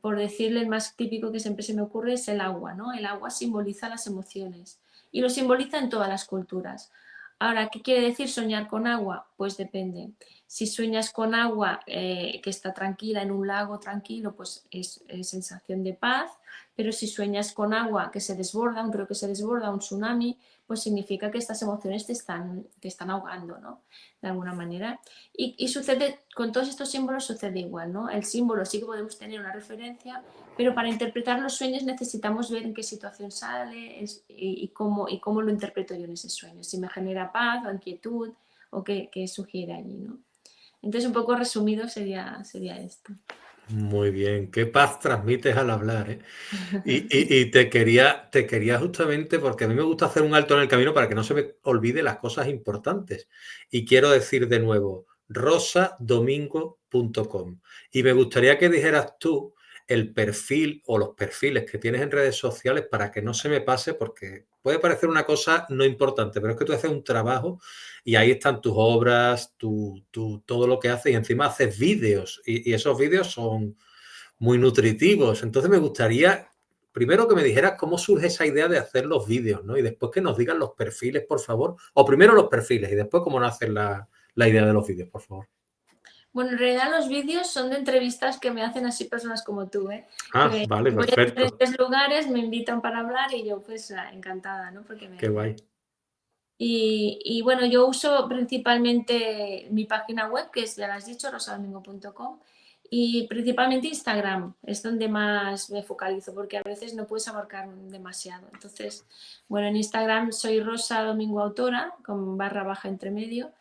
Por decirle el más típico que siempre se me ocurre es el agua, ¿no? El agua simboliza las emociones y lo simboliza en todas las culturas. Ahora, ¿qué quiere decir soñar con agua? Pues depende. Si sueñas con agua que está tranquila en un lago tranquilo, pues es sensación de paz, pero si sueñas con agua que se desborda, creo que se desborda, un tsunami, pues significa que estas emociones te están ahogando, ¿no? De alguna manera. Y sucede, con todos estos símbolos sucede igual, ¿no? El símbolo sí que podemos tener una referencia, pero para interpretar los sueños necesitamos ver en qué situación sale y cómo lo interpreto yo en ese sueño, si me genera paz o inquietud o qué sugiere allí, ¿no? Entonces, un poco resumido sería esto. Muy bien, qué paz transmites al hablar, ¿eh? Y te quería justamente, porque a mí me gusta hacer un alto en el camino para que no se me olvide las cosas importantes. Y quiero decir de nuevo, rosadomingo.com. Y me gustaría que dijeras tú el perfil o los perfiles que tienes en redes sociales para que no se me pase, porque puede parecer una cosa no importante, pero es que tú haces un trabajo y ahí están tus obras, todo lo que haces y encima haces vídeos y esos vídeos son muy nutritivos. Entonces me gustaría primero que me dijeras cómo surge esa idea de hacer los vídeos, ¿no? Y después que nos digan los perfiles, por favor. O primero los perfiles y después cómo nace la idea de los vídeos, por favor. Bueno, en realidad los vídeos son de entrevistas que me hacen así personas como tú, ¿eh? Ah, Que vale, voy a perfecto. diferentes lugares, me invitan para hablar y yo pues encantada, ¿no? Porque Qué guay. bueno, yo uso principalmente mi página web, que es, ya lo has dicho, rosadomingo.com, y principalmente Instagram, es donde más me focalizo, porque a veces no puedes abarcar demasiado. Entonces, bueno, en Instagram soy Rosa Domingo Autora, con barra baja entre medio,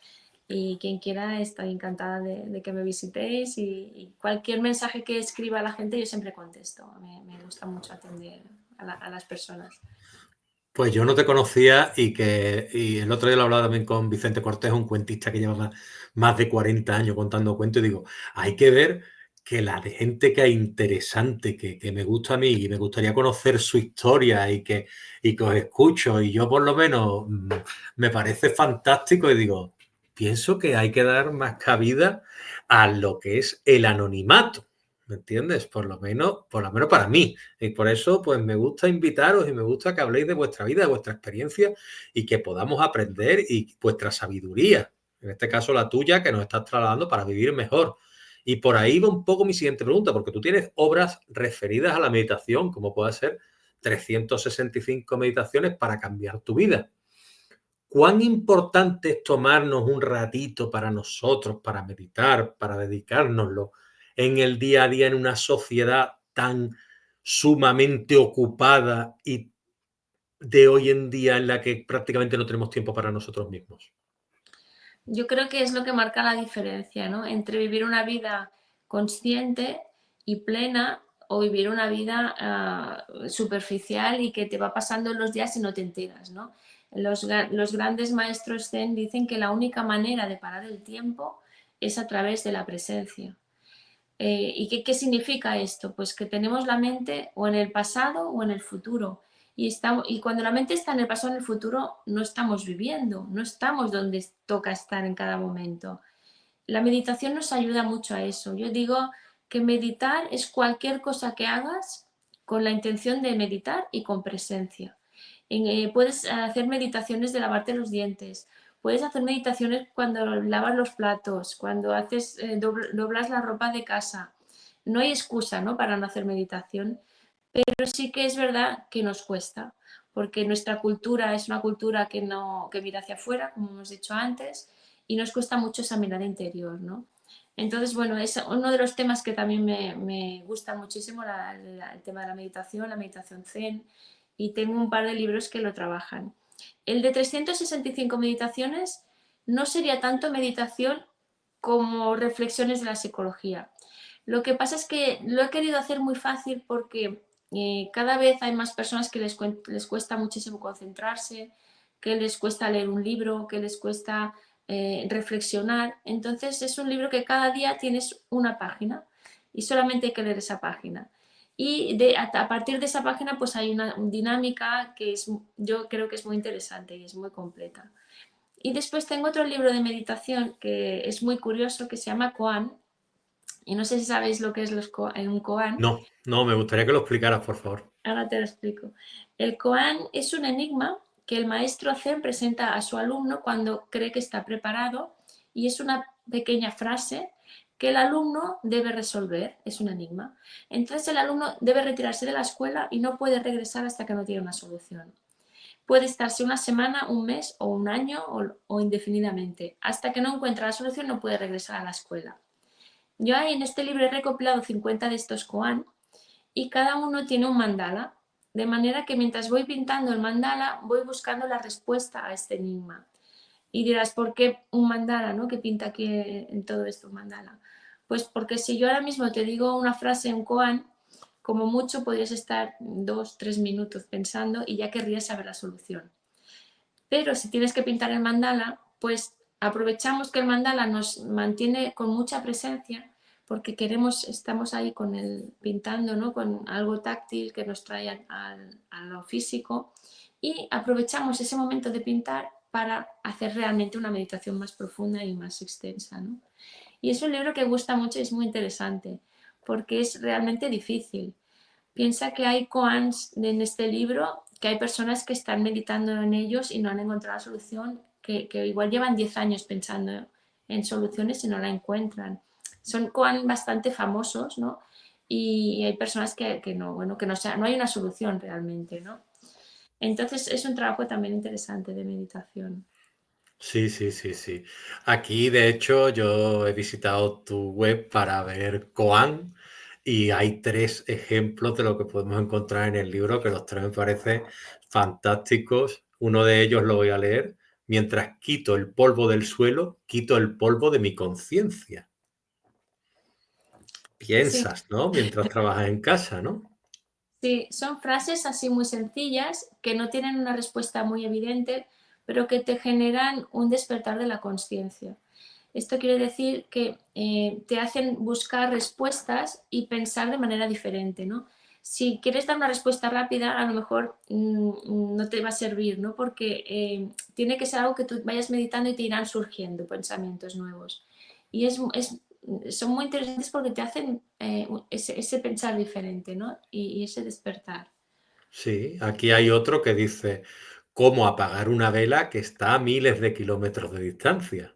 y quien quiera estoy encantada de que me visitéis y cualquier mensaje que escriba a la gente yo siempre contesto. Me gusta mucho atender a las personas. Pues yo no te conocía y el otro día lo hablaba también con Vicente Cortés, un cuentista que lleva más de 40 años contando cuentos, y digo, hay que ver que la de gente que hay interesante, que me gusta a mí y me gustaría conocer su historia y que os escucho y yo por lo menos me parece fantástico y digo, pienso que hay que dar más cabida a lo que es el anonimato. ¿Me entiendes? Por lo menos para mí. Y por eso, pues me gusta invitaros y me gusta que habléis de vuestra vida, de vuestra experiencia y que podamos aprender y vuestra sabiduría. En este caso, la tuya, que nos estás trasladando para vivir mejor. Y por ahí va un poco mi siguiente pregunta, porque tú tienes obras referidas a la meditación, como puede ser 365 meditaciones para cambiar tu vida. ¿Cuán importante es tomarnos un ratito para nosotros, para meditar, para dedicárnoslo en el día a día en una sociedad tan sumamente ocupada y de hoy en día en la que prácticamente no tenemos tiempo para nosotros mismos? Yo creo que es lo que marca la diferencia, ¿no? Entre vivir una vida consciente y plena o vivir una vida superficial y que te va pasando los días y no te enteras, ¿no? Los grandes maestros Zen dicen que la única manera de parar el tiempo es a través de la presencia. ¿Y qué significa esto? Pues que tenemos la mente o en el pasado o en el futuro. Y cuando la mente está en el pasado o en el futuro, no estamos viviendo, no estamos donde toca estar en cada momento. La meditación nos ayuda mucho a eso. Yo digo que meditar es cualquier cosa que hagas con la intención de meditar y con presencia. Puedes hacer meditaciones de lavarte los dientes, puedes hacer meditaciones cuando lavas los platos, cuando haces, doblas la ropa de casa. No hay excusa, ¿no?, para no hacer meditación, pero sí que es verdad que nos cuesta, porque nuestra cultura es una cultura que mira hacia afuera, como hemos dicho antes, y nos cuesta mucho esa mirada interior, ¿no? Entonces, bueno, es uno de los temas que también me gusta muchísimo, el tema de la meditación zen, y tengo un par de libros que lo trabajan. El de 365 meditaciones no sería tanto meditación como reflexiones de la psicología. Lo que pasa es que lo he querido hacer muy fácil porque cada vez hay más personas que les cuesta muchísimo concentrarse, que les cuesta leer un libro, que les cuesta reflexionar. Entonces es un libro que cada día tienes una página y solamente hay que leer esa página. Y a partir de esa página pues hay una dinámica que yo creo que es muy interesante y es muy completa. Y después tengo otro libro de meditación que es muy curioso, que se llama Koan, y no sé si sabéis lo que es un koan. No, no, me gustaría que lo explicaras, por favor. Ahora te lo explico. El koan es un enigma que el maestro Zen presenta a su alumno cuando cree que está preparado, y es una pequeña frase que el alumno debe resolver, es un enigma. Entonces el alumno debe retirarse de la escuela y no puede regresar hasta que no tiene una solución. Puede estarse una semana, un mes o un año o indefinidamente. Hasta que no encuentra la solución no puede regresar a la escuela. Yo ahí en este libro he recopilado 50 de estos koan y cada uno tiene un mandala, de manera que mientras voy pintando el mandala voy buscando la respuesta a este enigma. Y dirás, ¿por qué un mandala, ¿no?, que pinta aquí en todo esto un mandala? Pues porque si yo ahora mismo te digo una frase en koan, como mucho podrías estar 2-3 minutos pensando y ya querrías saber la solución. Pero si tienes que pintar el mandala, pues aprovechamos que el mandala nos mantiene con mucha presencia porque estamos ahí con el pintando, ¿no?, con algo táctil que nos trae a lo físico, y aprovechamos ese momento de pintar para hacer realmente una meditación más profunda y más extensa, ¿no? Y es un libro que gusta mucho y es muy interesante porque es realmente difícil. Piensa que hay koans en este libro, que hay personas que están meditando en ellos y no han encontrado la solución, que igual llevan 10 años pensando en soluciones y no la encuentran. Son koans bastante famosos, ¿no? Y hay personas que no, bueno, que no hay una solución realmente, ¿no? Entonces es un trabajo también interesante de meditación. Sí, sí, sí, sí. Aquí, de hecho, yo he visitado tu web para ver Koan y hay 3 ejemplos de lo que podemos encontrar en el libro, que los 3 me parecen fantásticos. Uno de ellos lo voy a leer. Mientras quito el polvo del suelo, quito el polvo de mi conciencia. Sí, Piensas, ¿no? Mientras trabajas en casa, ¿no? sí, son frases así muy sencillas que no tienen una respuesta muy evidente, pero que te generan un despertar de la conciencia. Esto quiere decir que te hacen buscar respuestas y pensar de manera diferente, ¿no? Si quieres dar una respuesta rápida, a lo mejor no te va a servir, ¿no? Porque tiene que ser algo que tú vayas meditando y te irán surgiendo pensamientos nuevos. Y son muy interesantes porque te hacen ese pensar diferente, ¿no? Y ese despertar. Sí, aquí hay otro que dice, ¿cómo apagar una vela que está a miles de kilómetros de distancia?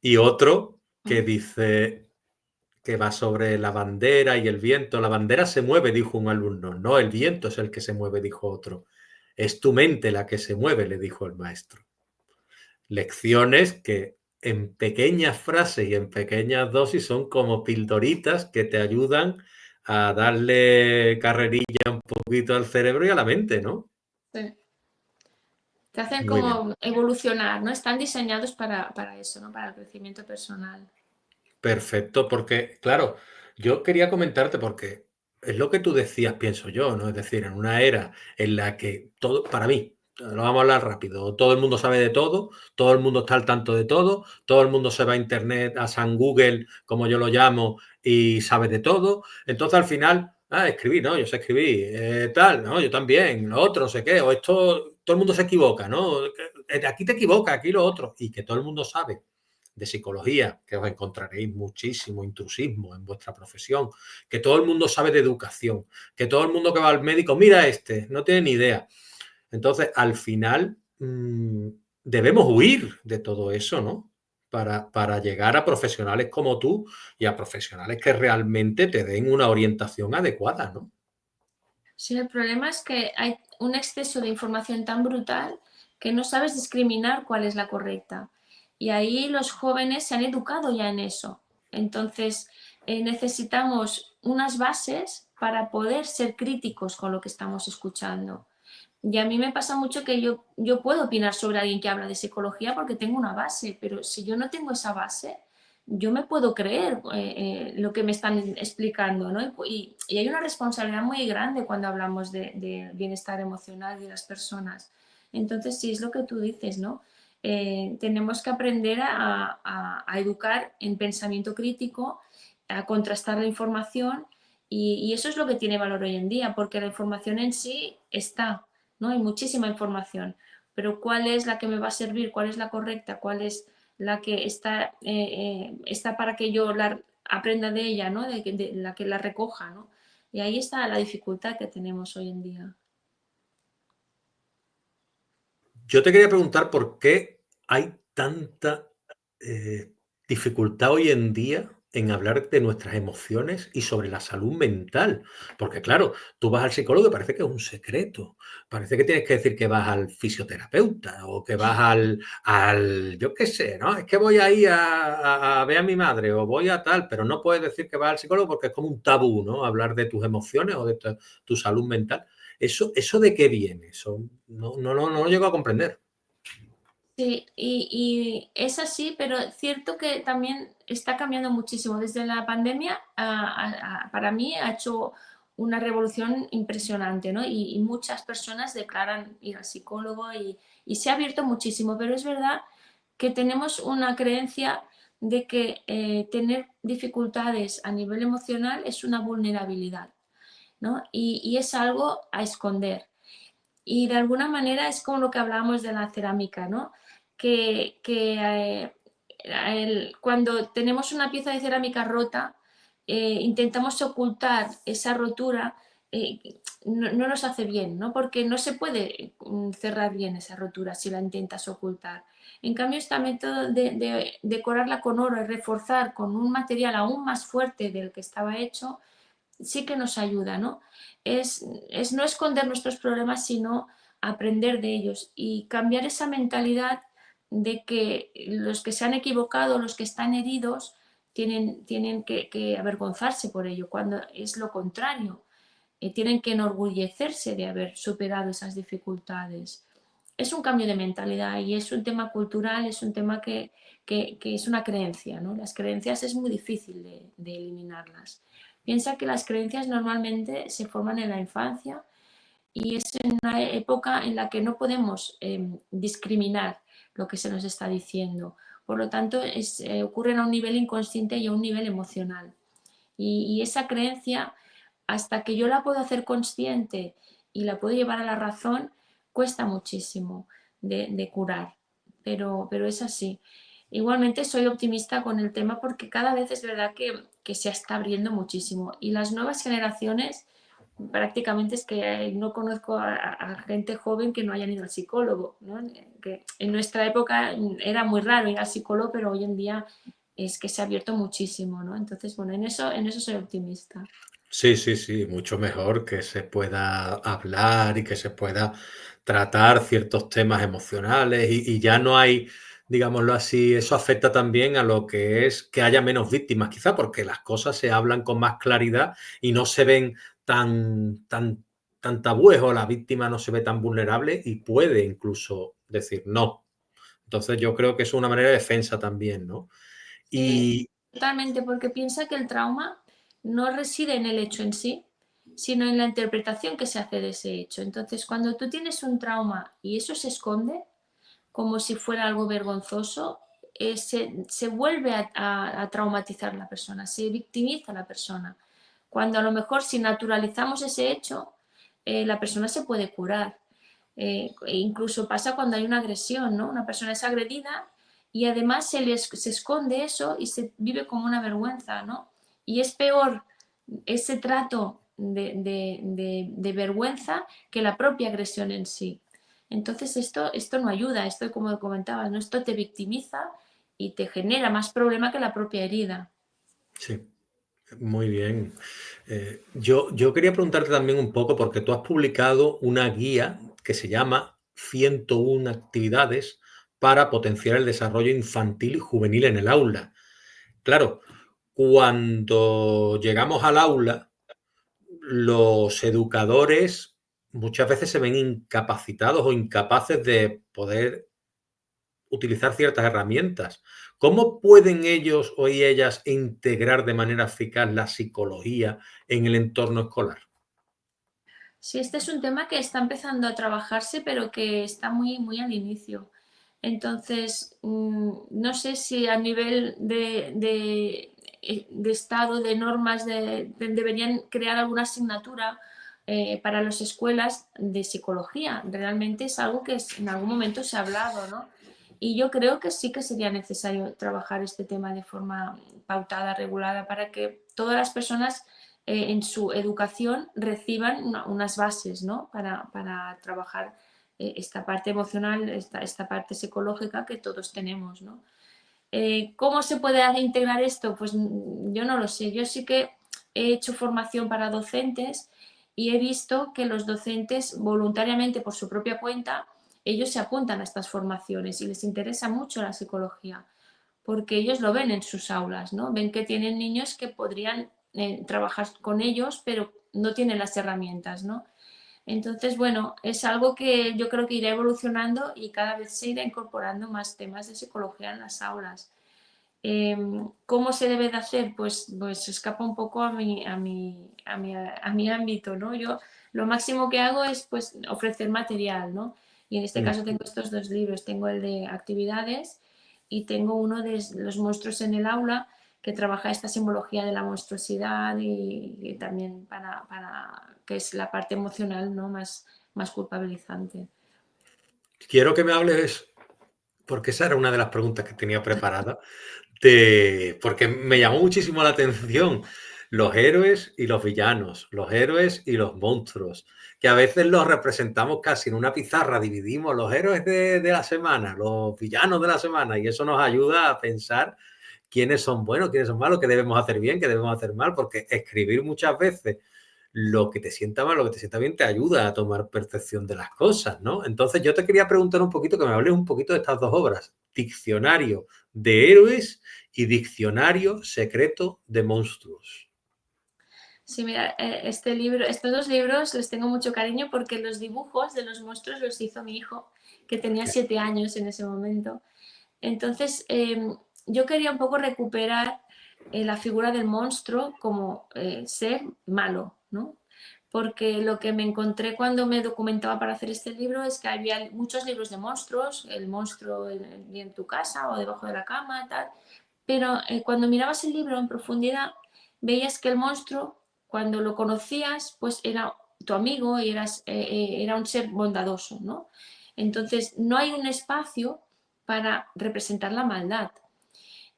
Y otro que Mm. dice que va sobre la bandera y el viento. La bandera se mueve, dijo un alumno. No, el viento es el que se mueve, dijo otro. Es tu mente la que se mueve, le dijo el maestro. Lecciones que en pequeñas frases y en pequeñas dosis son como pildoritas que te ayudan a darle carrerilla un poquito al cerebro y a la mente, ¿no? Sí. Te hacen Muy bien. como evolucionar, ¿no? Están diseñados para eso, ¿no? Para el crecimiento personal. Perfecto, porque, claro, yo quería comentarte porque es lo que tú decías, pienso yo, ¿no? Es decir, en una era en la que todo, para mí, lo vamos a hablar rápido, todo el mundo sabe de todo el mundo está al tanto de todo el mundo se va a Internet, a San Google, como yo lo llamo, y sabe de todo. Entonces, al final, escribí, ¿no? Yo sé escribir, tal, ¿no? Yo también, lo otro, no sé qué, o esto, todo el mundo se equivoca, ¿no? Aquí te equivocas, aquí lo otro, y que todo el mundo sabe de psicología, que os encontraréis muchísimo intrusismo en vuestra profesión, que todo el mundo sabe de educación, que todo el mundo que va al médico, mira no tiene ni idea. Entonces, al final, debemos huir de todo eso, ¿no? Para llegar a profesionales como tú y a profesionales que realmente te den una orientación adecuada, ¿no? Sí, el problema es que hay un exceso de información tan brutal que no sabes discriminar cuál es la correcta. Y ahí los jóvenes se han educado ya en eso. Entonces, necesitamos unas bases para poder ser críticos con lo que estamos escuchando. Y a mí me pasa mucho que yo puedo opinar sobre alguien que habla de psicología porque tengo una base, pero si yo no tengo esa base, yo me puedo creer lo que me están explicando, ¿no? Y hay una responsabilidad muy grande cuando hablamos de bienestar emocional de las personas. Entonces, sí, es lo que tú dices, ¿no? Tenemos que aprender a educar en pensamiento crítico, a contrastar la información y eso es lo que tiene valor hoy en día, porque la información en sí está, ¿no? Hay muchísima información, pero ¿cuál es la que me va a servir? ¿Cuál es la correcta? ¿Cuál es la que está para que yo la aprenda de ella, ¿no? De la que la recoja, ¿no? Y ahí está la dificultad que tenemos hoy en día. Yo te quería preguntar por qué hay tanta dificultad hoy en día en hablar de nuestras emociones y sobre la salud mental. Porque claro, tú vas al psicólogo y parece que es un secreto. Parece que tienes que decir que vas al fisioterapeuta o que vas yo qué sé, ¿no? Es que voy ahí a ver a mi madre o voy a tal, pero no puedes decir que vas al psicólogo porque es como un tabú, ¿no? Hablar de tus emociones o de tu salud mental. ¿Eso de qué viene? Eso no lo llego a comprender. Sí, y es así, pero es cierto que también está cambiando muchísimo. Desde la pandemia, para mí ha hecho una revolución impresionante, ¿no? Y muchas personas declaran ir al psicólogo y se ha abierto muchísimo, pero es verdad que tenemos una creencia de que tener dificultades a nivel emocional es una vulnerabilidad, ¿no? Y es algo a esconder. Y de alguna manera es como lo que hablábamos de la cerámica, ¿no? Cuando tenemos una pieza de cerámica rota, intentamos ocultar esa rotura, eh, no nos hace bien, ¿no? Porque no se puede cerrar bien esa rotura si la intentas ocultar. En cambio, este método de decorarla con oro y reforzar con un material aún más fuerte del que estaba hecho, sí que nos ayuda, ¿no? Es no esconder nuestros problemas, sino aprender de ellos y cambiar esa mentalidad de que los que se han equivocado, los que están heridos, tienen que avergonzarse por ello, cuando es lo contrario. Tienen que enorgullecerse de haber superado esas dificultades. Es un cambio de mentalidad y es un tema cultural, es un tema que es una creencia, ¿no? Las creencias es muy difícil de eliminarlas. Piensa que las creencias normalmente se forman en la infancia y es en una época en la que no podemos discriminar lo que se nos está diciendo. Por lo tanto, ocurren a un nivel inconsciente y a un nivel emocional. Y esa creencia, hasta que yo la puedo hacer consciente y la puedo llevar a la razón, cuesta muchísimo de curar, pero es así. Igualmente soy optimista con el tema porque cada vez es verdad que se está abriendo muchísimo y las nuevas generaciones prácticamente es que no conozco a gente joven que no hayan ido al psicólogo, ¿no? Que en nuestra época era muy raro ir al psicólogo, pero hoy en día es que se ha abierto muchísimo, ¿no? Entonces, bueno, en eso soy optimista. Sí, sí, sí, mucho mejor que se pueda hablar y que se pueda tratar ciertos temas emocionales y ya no hay, digámoslo así, eso afecta también a lo que es que haya menos víctimas, quizá porque las cosas se hablan con más claridad y no se ven tan tabúes o la víctima no se ve tan vulnerable y puede incluso decir no. Entonces yo creo que es una manera de defensa también, ¿no? Sí, Y totalmente, porque piensa que el trauma no reside en el hecho en sí, sino en la interpretación que se hace de ese hecho. Entonces, cuando tú tienes un trauma y eso se esconde, como si fuera algo vergonzoso, se vuelve a traumatizar la persona, se victimiza la persona. Cuando a lo mejor si naturalizamos ese hecho, la persona se puede curar. E incluso pasa cuando hay una agresión, ¿no? Una persona es agredida y además se esconde eso y se vive como una vergüenza, ¿no? Y es peor ese trato de vergüenza que la propia agresión en sí. Entonces esto no ayuda, esto como comentabas, ¿no? Esto te victimiza y te genera más problema que la propia herida. Sí, muy bien. Yo quería preguntarte también un poco, porque tú has publicado una guía que se llama 101 actividades para potenciar el desarrollo infantil y juvenil en el aula. Claro, cuando llegamos al aula, los educadores muchas veces se ven incapacitados o incapaces de poder utilizar ciertas herramientas. ¿Cómo pueden ellos o ellas integrar de manera eficaz la psicología en el entorno escolar? Sí, este es un tema que está empezando a trabajarse, pero que está muy, muy al inicio. Entonces, no sé si a nivel de estado, de normas, deberían crear alguna asignatura para las escuelas de psicología. Realmente es algo que en algún momento se ha hablado, ¿no? Y yo creo que sí que sería necesario trabajar este tema de forma pautada, regulada, para que todas las personas en su educación reciban unas bases, ¿no? Para trabajar esta parte emocional, esta parte psicológica que todos tenemos, ¿no? ¿Cómo se puede integrar esto? Pues yo no lo sé. Yo sí que he hecho formación para docentes y he visto que los docentes voluntariamente por su propia cuenta, ellos se apuntan a estas formaciones y les interesa mucho la psicología porque ellos lo ven en sus aulas, ¿no? Ven que tienen niños que podrían trabajar con ellos, pero no tienen las herramientas, ¿no? Entonces, bueno, es algo que yo creo que irá evolucionando y cada vez se irá incorporando más temas de psicología en las aulas. ¿Cómo se debe de hacer? Pues escapa un poco a mi ámbito, ¿no? Yo lo máximo que hago es pues ofrecer material, ¿no? Y en este Mm. caso tengo estos dos libros, tengo el de actividades y tengo uno de los monstruos en el aula que trabaja esta simbología de la monstruosidad y también para que es la parte emocional, ¿no? Más culpabilizante. Quiero que me hables, porque esa era una de las preguntas que tenía preparada, porque me llamó muchísimo la atención los héroes y los villanos, los héroes y los monstruos, que a veces los representamos casi en una pizarra, dividimos los héroes de la semana, los villanos de la semana, y eso nos ayuda a pensar quiénes son buenos, quiénes son malos, qué debemos hacer bien, qué debemos hacer mal, porque escribir muchas veces lo que te sienta mal, lo que te sienta bien, te ayuda a tomar percepción de las cosas, ¿no? Entonces yo te quería preguntar un poquito, que me hables un poquito de estas dos obras, Diccionario de Héroes y Diccionario Secreto de Monstruos. Sí, mira, estos dos libros les tengo mucho cariño porque los dibujos de los monstruos los hizo mi hijo, que tenía 7 años en ese momento. Entonces, yo quería un poco recuperar la figura del monstruo como ser malo, ¿no? Porque lo que me encontré cuando me documentaba para hacer este libro es que había muchos libros de monstruos, el monstruo en tu casa o debajo de la cama, tal, pero cuando mirabas el libro en profundidad, veías que el monstruo, cuando lo conocías, pues era tu amigo y era un ser bondadoso, ¿no? Entonces, no hay un espacio para representar la maldad.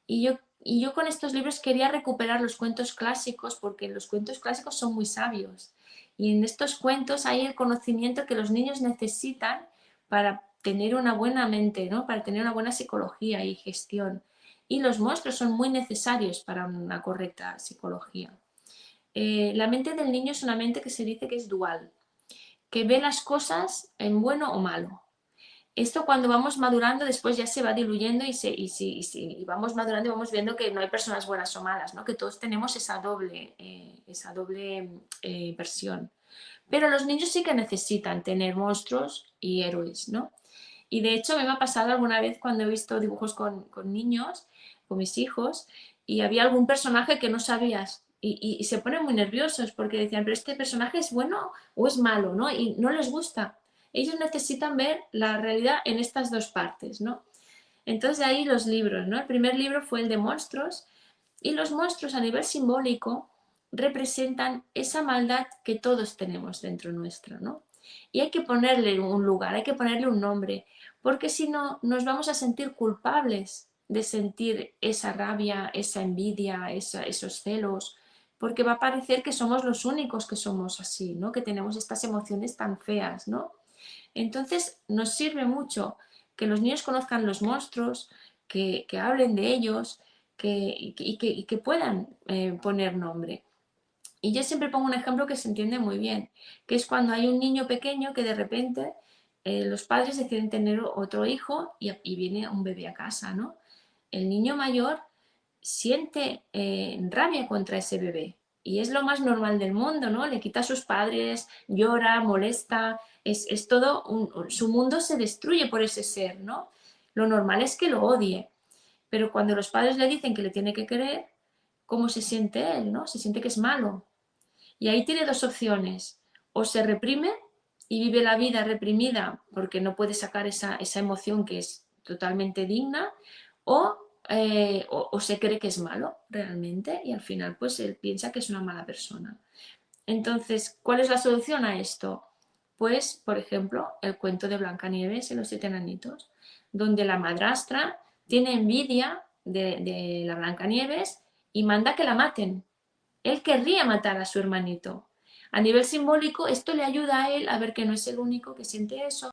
Y yo con estos libros quería recuperar los cuentos clásicos porque los cuentos clásicos son muy sabios. Y en estos cuentos hay el conocimiento que los niños necesitan para tener una buena mente, ¿no? Para tener una buena psicología y gestión. Y los monstruos son muy necesarios para una correcta psicología. La mente del niño es una mente que se dice que es dual, que ve las cosas en bueno o malo. Esto cuando vamos madurando después ya se va diluyendo y vamos madurando y vamos viendo que no hay personas buenas o malas, ¿no? Que todos tenemos esa doble versión. Pero los niños sí que necesitan tener monstruos y héroes, ¿no? Y de hecho me ha pasado alguna vez cuando he visto dibujos con niños, con mis hijos, y había algún personaje que no sabías. Y se ponen muy nerviosos porque decían, pero este personaje es bueno o es malo, ¿no? Y no les gusta. Ellos necesitan ver la realidad en estas dos partes, ¿no? Entonces de ahí los libros, ¿no? El primer libro fue el de monstruos y los monstruos a nivel simbólico representan esa maldad que todos tenemos dentro nuestro, ¿no? Y hay que ponerle un lugar, hay que ponerle un nombre, porque si no nos vamos a sentir culpables de sentir esa rabia, esa envidia, esos celos, porque va a parecer que somos los únicos que somos así, ¿no? Que tenemos estas emociones tan feas, ¿no? Entonces nos sirve mucho que los niños conozcan los monstruos, que hablen de ellos, y que puedan poner nombre. Y yo siempre pongo un ejemplo que se entiende muy bien, que es cuando hay un niño pequeño que de repente los padres deciden tener otro hijo y viene un bebé a casa, ¿no? El niño mayor siente rabia contra ese bebé y es lo más normal del mundo, ¿no? Le quita a sus padres, llora, molesta, es todo, su mundo se destruye por ese ser, ¿no? Lo normal es que lo odie, pero cuando los padres le dicen que le tiene que querer, ¿cómo se siente él, no? Se siente que es malo. Y ahí tiene dos opciones: o se reprime y vive la vida reprimida porque no puede sacar esa emoción que es totalmente digna, o se cree que es malo realmente y al final pues él piensa que es una mala persona. Entonces, ¿cuál es la solución a esto? Pues, por ejemplo, el cuento de Blancanieves y los siete enanitos, donde la madrastra tiene envidia de la Blancanieves y manda que la maten. Él querría matar a su hermanito. A nivel simbólico, esto le ayuda a él a ver que no es el único que siente eso,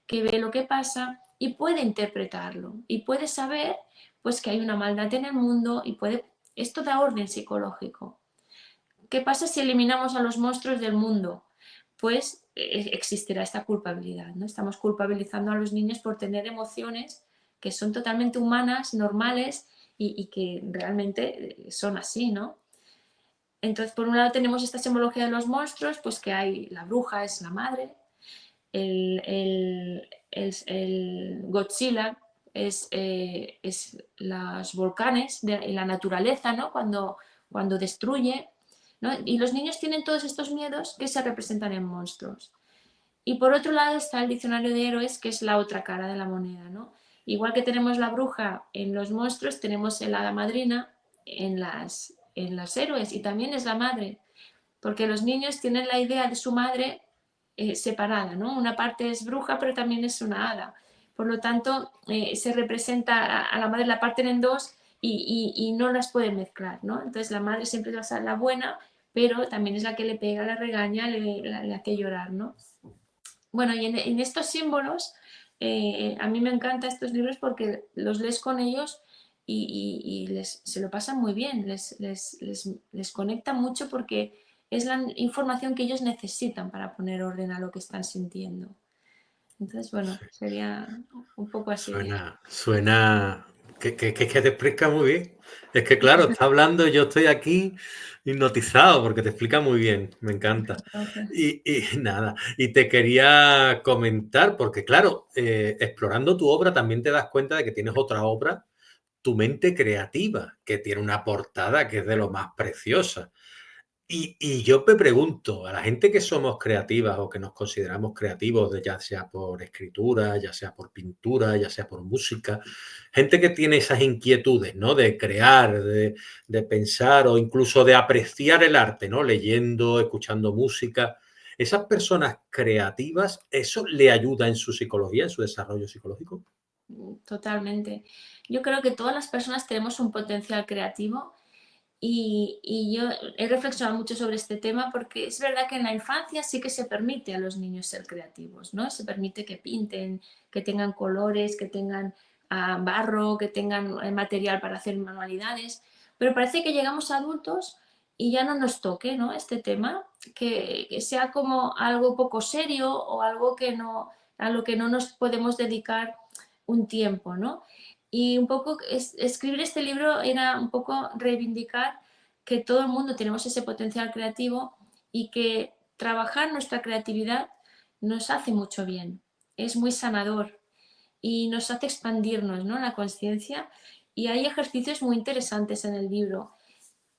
que ve lo que pasa y puede interpretarlo y puede saber pues que hay una maldad en el mundo y puede, esto da orden psicológico. ¿Qué pasa si eliminamos a los monstruos del mundo? Pues existirá esta culpabilidad, ¿no? Estamos culpabilizando a los niños por tener emociones que son totalmente humanas, normales y que realmente son así, ¿no? Entonces, por un lado tenemos esta simbología de los monstruos, pues que hay, la bruja es la madre, el Godzilla es los volcanes y la naturaleza, ¿no? Cuando destruye, ¿no? Y los niños tienen todos estos miedos que se representan en monstruos. Y por otro lado está el diccionario de héroes, que es la otra cara de la moneda, ¿no? Igual que tenemos la bruja en los monstruos, tenemos el hada madrina en los héroes y también es la madre, porque los niños tienen la idea de su madre separada, ¿no? Una parte es bruja, pero también es una hada. Por lo tanto, se representa a la madre, la parten en dos y no las pueden mezclar, ¿no? Entonces la madre siempre va a ser la buena, pero también es la que le pega, la regaña, le hace llorar, ¿no? Bueno, y en estos símbolos, a mí me encantan estos libros porque los lees con ellos y se lo pasan muy bien, les conecta mucho porque es la información que ellos necesitan para poner orden a lo que están sintiendo. Entonces, bueno, sería un poco así. Suena que te explica muy bien. Es que claro, está hablando y yo estoy aquí hipnotizado porque te explica muy bien, me encanta. Gracias. Y nada, y te quería comentar, porque claro, explorando tu obra también te das cuenta de que tienes otra obra, Tu mente creativa, que tiene una portada que es de lo más preciosa. Y yo me pregunto, a la gente que somos creativas o que nos consideramos creativos, ya sea por escritura, ya sea por pintura, ya sea por música, gente que tiene esas inquietudes, ¿no? De crear, de pensar o incluso de apreciar el arte, ¿no? Leyendo, escuchando música. Esas personas creativas, ¿eso le ayuda en su psicología, en su desarrollo psicológico? Totalmente. Yo creo que todas las personas tenemos un potencial creativo y yo he reflexionado mucho sobre este tema porque es verdad que en la infancia sí que se permite a los niños ser creativos, ¿no? Se permite que pinten, que tengan colores, que tengan barro, que tengan material para hacer manualidades, pero parece que llegamos a adultos y ya no nos toque, ¿no? Este tema, que sea como algo poco serio o algo que no, a lo que no nos podemos dedicar un tiempo, ¿no? Y un poco escribir este libro era un poco reivindicar que todo el mundo tenemos ese potencial creativo y que trabajar nuestra creatividad nos hace mucho bien, es muy sanador y nos hace expandirnos, ¿no? La conciencia. Y hay ejercicios muy interesantes en el libro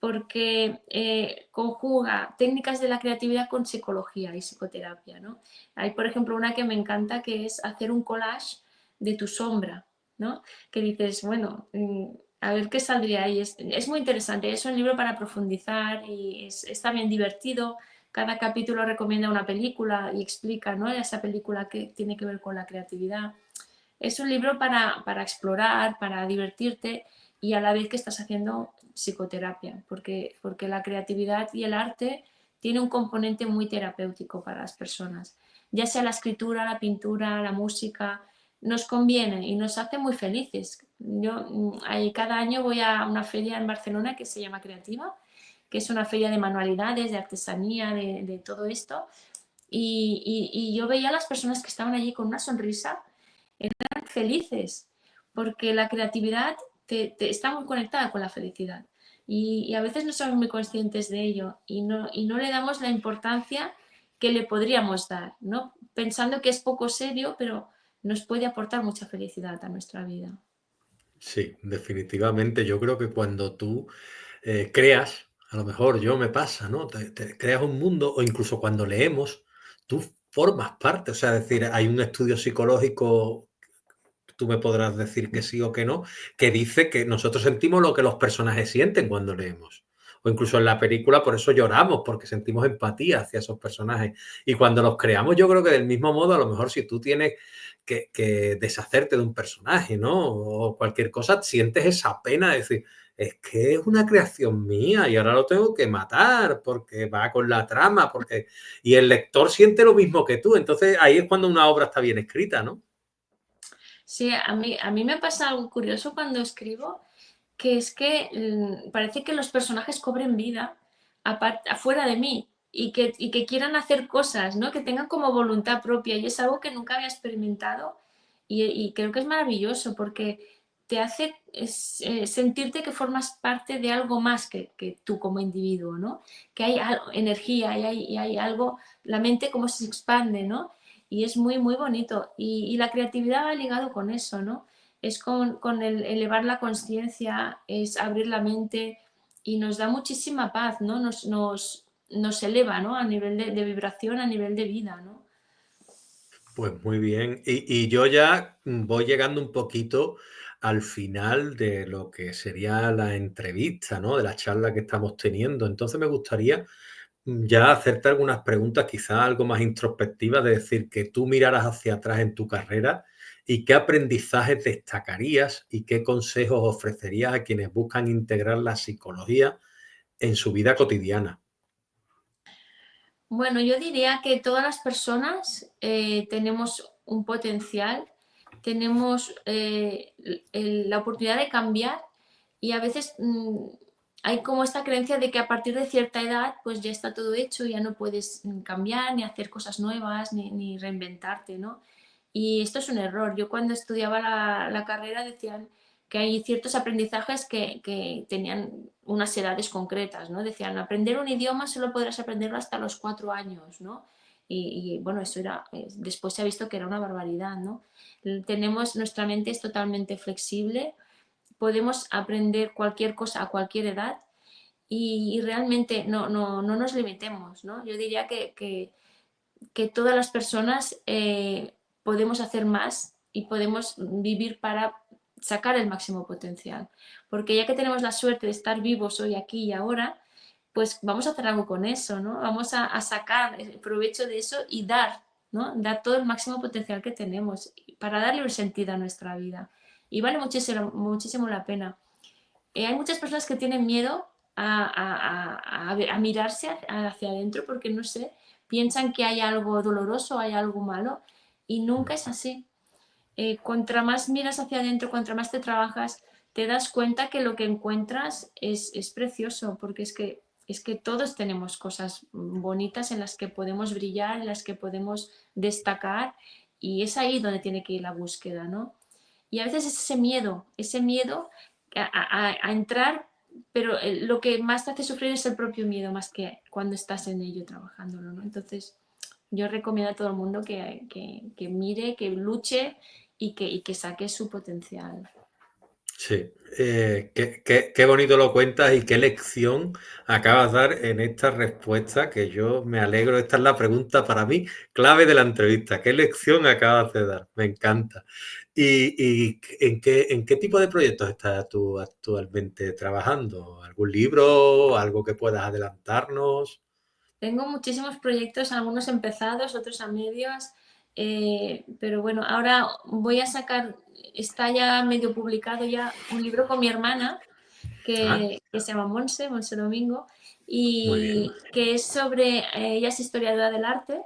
porque conjuga técnicas de la creatividad con psicología y psicoterapia, ¿no? Hay, por ejemplo, una que me encanta que es hacer un collage de tu sombra, ¿no? Que dices, bueno, a ver qué saldría ahí. Es muy interesante, es un libro para profundizar y es también divertido. Cada capítulo recomienda una película y explica, ¿no? Esa película que tiene que ver con la creatividad. Es un libro para explorar, para divertirte y a la vez que estás haciendo psicoterapia, porque la creatividad y el arte tiene un componente muy terapéutico para las personas. Ya sea la escritura, la pintura, la música, nos conviene y nos hace muy felices. Yo cada año voy a una feria en Barcelona que se llama Creativa, que es una feria de manualidades, de artesanía, de todo esto. Y yo veía a las personas que estaban allí con una sonrisa, eran felices, porque la creatividad está muy conectada con la felicidad. Y a veces no somos muy conscientes de ello y no le damos la importancia que le podríamos dar, ¿no? Pensando que es poco serio, pero nos puede aportar mucha felicidad a nuestra vida. Sí, definitivamente. Yo creo que cuando tú creas, a lo mejor yo me pasa, ¿no? Te creas un mundo o incluso cuando leemos, tú formas parte. O sea, es decir, hay un estudio psicológico, tú me podrás decir que sí o que no, que dice que nosotros sentimos lo que los personajes sienten cuando leemos. O incluso en la película, por eso lloramos, porque sentimos empatía hacia esos personajes. Y cuando los creamos, yo creo que del mismo modo, a lo mejor si tú tienes que deshacerte de un personaje, ¿no? O cualquier cosa, sientes esa pena de decir, es que es una creación mía y ahora lo tengo que matar porque va con la trama, porque... Y el lector siente lo mismo que tú. Entonces ahí es cuando una obra está bien escrita, ¿no? Sí, a mí me pasa algo curioso cuando escribo, que es que parece que los personajes cobren vida afuera de mí y que quieran hacer cosas, ¿no? Que tengan como voluntad propia y es algo que nunca había experimentado y creo que es maravilloso porque te hace sentirte que formas parte de algo más que tú como individuo, ¿no? Que hay energía y hay algo, la mente como se expande, ¿no? Y es muy, muy bonito. Y la creatividad va ligado con eso, ¿no? Es con el elevar la conciencia, es abrir la mente y nos da muchísima paz, ¿no? Nos eleva, ¿no? A nivel de vibración, a nivel de vida, ¿no? Pues muy bien. Y yo ya voy llegando un poquito al final de lo que sería la entrevista, ¿no? De la charla que estamos teniendo. Entonces me gustaría ya hacerte algunas preguntas, quizás algo más introspectivas, de decir que tú miraras hacia atrás en tu carrera y qué aprendizajes destacarías y qué consejos ofrecerías a quienes buscan integrar la psicología en su vida cotidiana. Bueno, yo diría que todas las personas tenemos un potencial, tenemos la oportunidad de cambiar y a veces hay como esta creencia de que a partir de cierta edad pues ya está todo hecho, ya no puedes cambiar ni hacer cosas nuevas ni reinventarte, ¿no? Y esto es un error. Yo cuando estudiaba la carrera decían que hay ciertos aprendizajes que tenían unas edades concretas, ¿no? Decían, aprender un idioma solo podrás aprenderlo hasta los 4 años, ¿no? Bueno, eso era, después se ha visto que era una barbaridad, ¿no? Tenemos, nuestra mente es totalmente flexible, podemos aprender cualquier cosa a cualquier edad y realmente no nos limitemos, ¿no? Yo diría que todas las personas podemos hacer más y podemos vivir para sacar el máximo potencial. Porque ya que tenemos la suerte de estar vivos hoy, aquí y ahora, pues vamos a hacer algo con eso, ¿no? Vamos a sacar el provecho de eso y dar, ¿no? Dar todo el máximo potencial que tenemos para darle un sentido a nuestra vida. Y vale muchísimo, muchísimo la pena. Hay muchas personas que tienen miedo a mirarse hacia adentro porque, no sé, piensan que hay algo doloroso, hay algo malo y nunca es así. Contra más miras hacia adentro, contra más te trabajas, te das cuenta que lo que encuentras es precioso porque es que todos tenemos cosas bonitas en las que podemos brillar, en las que podemos destacar y es ahí donde tiene que ir la búsqueda, ¿no? Y a veces es ese miedo a entrar, pero lo que más te hace sufrir es el propio miedo, más que cuando estás en ello trabajándolo, ¿no? Entonces, yo recomiendo a todo el mundo que mire, que luche y que saque su potencial. Sí, qué bonito lo cuentas y qué lección acabas de dar en esta respuesta que yo me alegro. Esta es la pregunta para mí clave de la entrevista. ¿Qué lección acabas de dar? Me encanta. ¿Y en qué tipo de proyectos estás tú actualmente trabajando? ¿Algún libro? ¿Algo que puedas adelantarnos? Tengo muchísimos proyectos, algunos empezados, otros a medias. Pero bueno, ahora voy a sacar, está ya medio publicado ya un libro con mi hermana Ah, que se llama Monse Domingo, muy bien. y que es sobre, ella es historiadora del arte,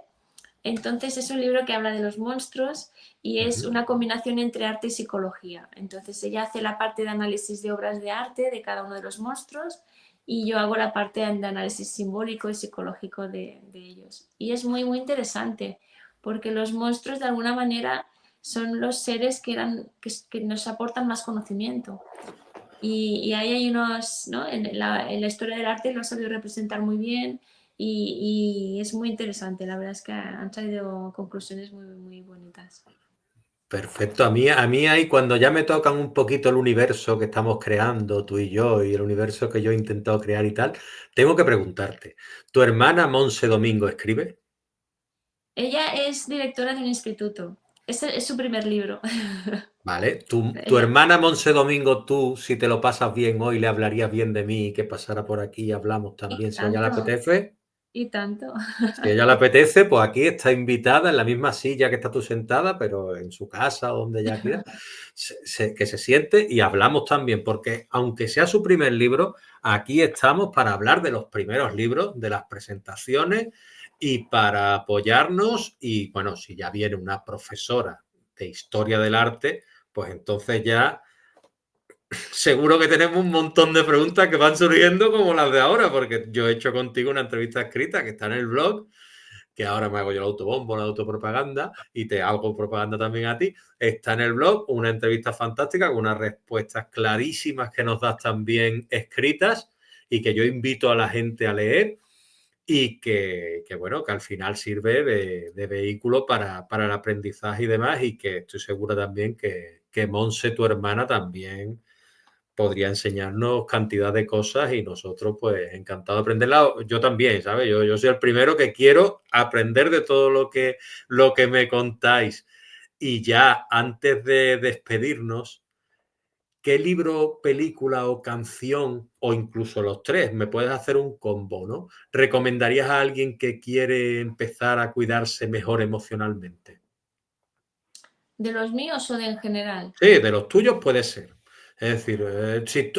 entonces es un libro que habla de los monstruos y es Ujú. una combinación entre arte y psicología. Entonces ella hace la parte de análisis de obras de arte de cada uno de los monstruos y yo hago la parte de análisis simbólico y psicológico de ellos. Y es muy, muy interesante porque los monstruos de alguna manera son los seres que nos aportan más conocimiento. Y ahí hay unos, ¿no? En la historia del arte lo ha sabido representar muy bien y es muy interesante. La verdad es que han salido conclusiones muy, muy bonitas. Perfecto. A mí ahí cuando ya me tocan un poquito el universo que estamos creando tú y yo y el universo que yo he intentado crear y tal, tengo que preguntarte, ¿tu hermana Monse Domingo escribe? Ella es directora de un instituto. Ese es su primer libro. Vale. ¿Tu Ella, hermana Monse Domingo, tú, si te lo pasas bien hoy, le hablarías bien de mí y que pasara por aquí y hablamos y también si a ella le tanto, apetece? y tanto. Si a ella le apetece, pues aquí está invitada en la misma silla que estás tú sentada, pero en su casa o donde ella quiera, que se siente y hablamos también, porque aunque sea su primer libro, aquí estamos para hablar de los primeros libros, de las presentaciones y para apoyarnos. Y bueno, si ya viene una profesora de historia del arte, pues entonces ya seguro que tenemos un montón de preguntas que van surgiendo como las de ahora, porque yo he hecho contigo una entrevista escrita que está en el blog, que ahora me hago yo el autobombo, la autopropaganda, y te hago propaganda también a ti. Está en el blog una entrevista fantástica con unas respuestas clarísimas que nos das también escritas y que yo invito a la gente a leer y que bueno, que al final sirve de vehículo para el aprendizaje y demás, y que estoy segura también que Monse, tu hermana, también podría enseñarnos cantidad de cosas y nosotros pues encantado de aprenderla. Yo también, ¿sabes? Yo soy el primero que quiero aprender de todo lo que me contáis. Y ya antes de despedirnos, ¿qué libro, película o canción, o incluso los tres, me puedes hacer un combo, ¿no? ¿Recomendarías a alguien que quiere empezar a cuidarse mejor emocionalmente? ¿De los míos o de en general? Sí, de los tuyos puede ser. Es decir,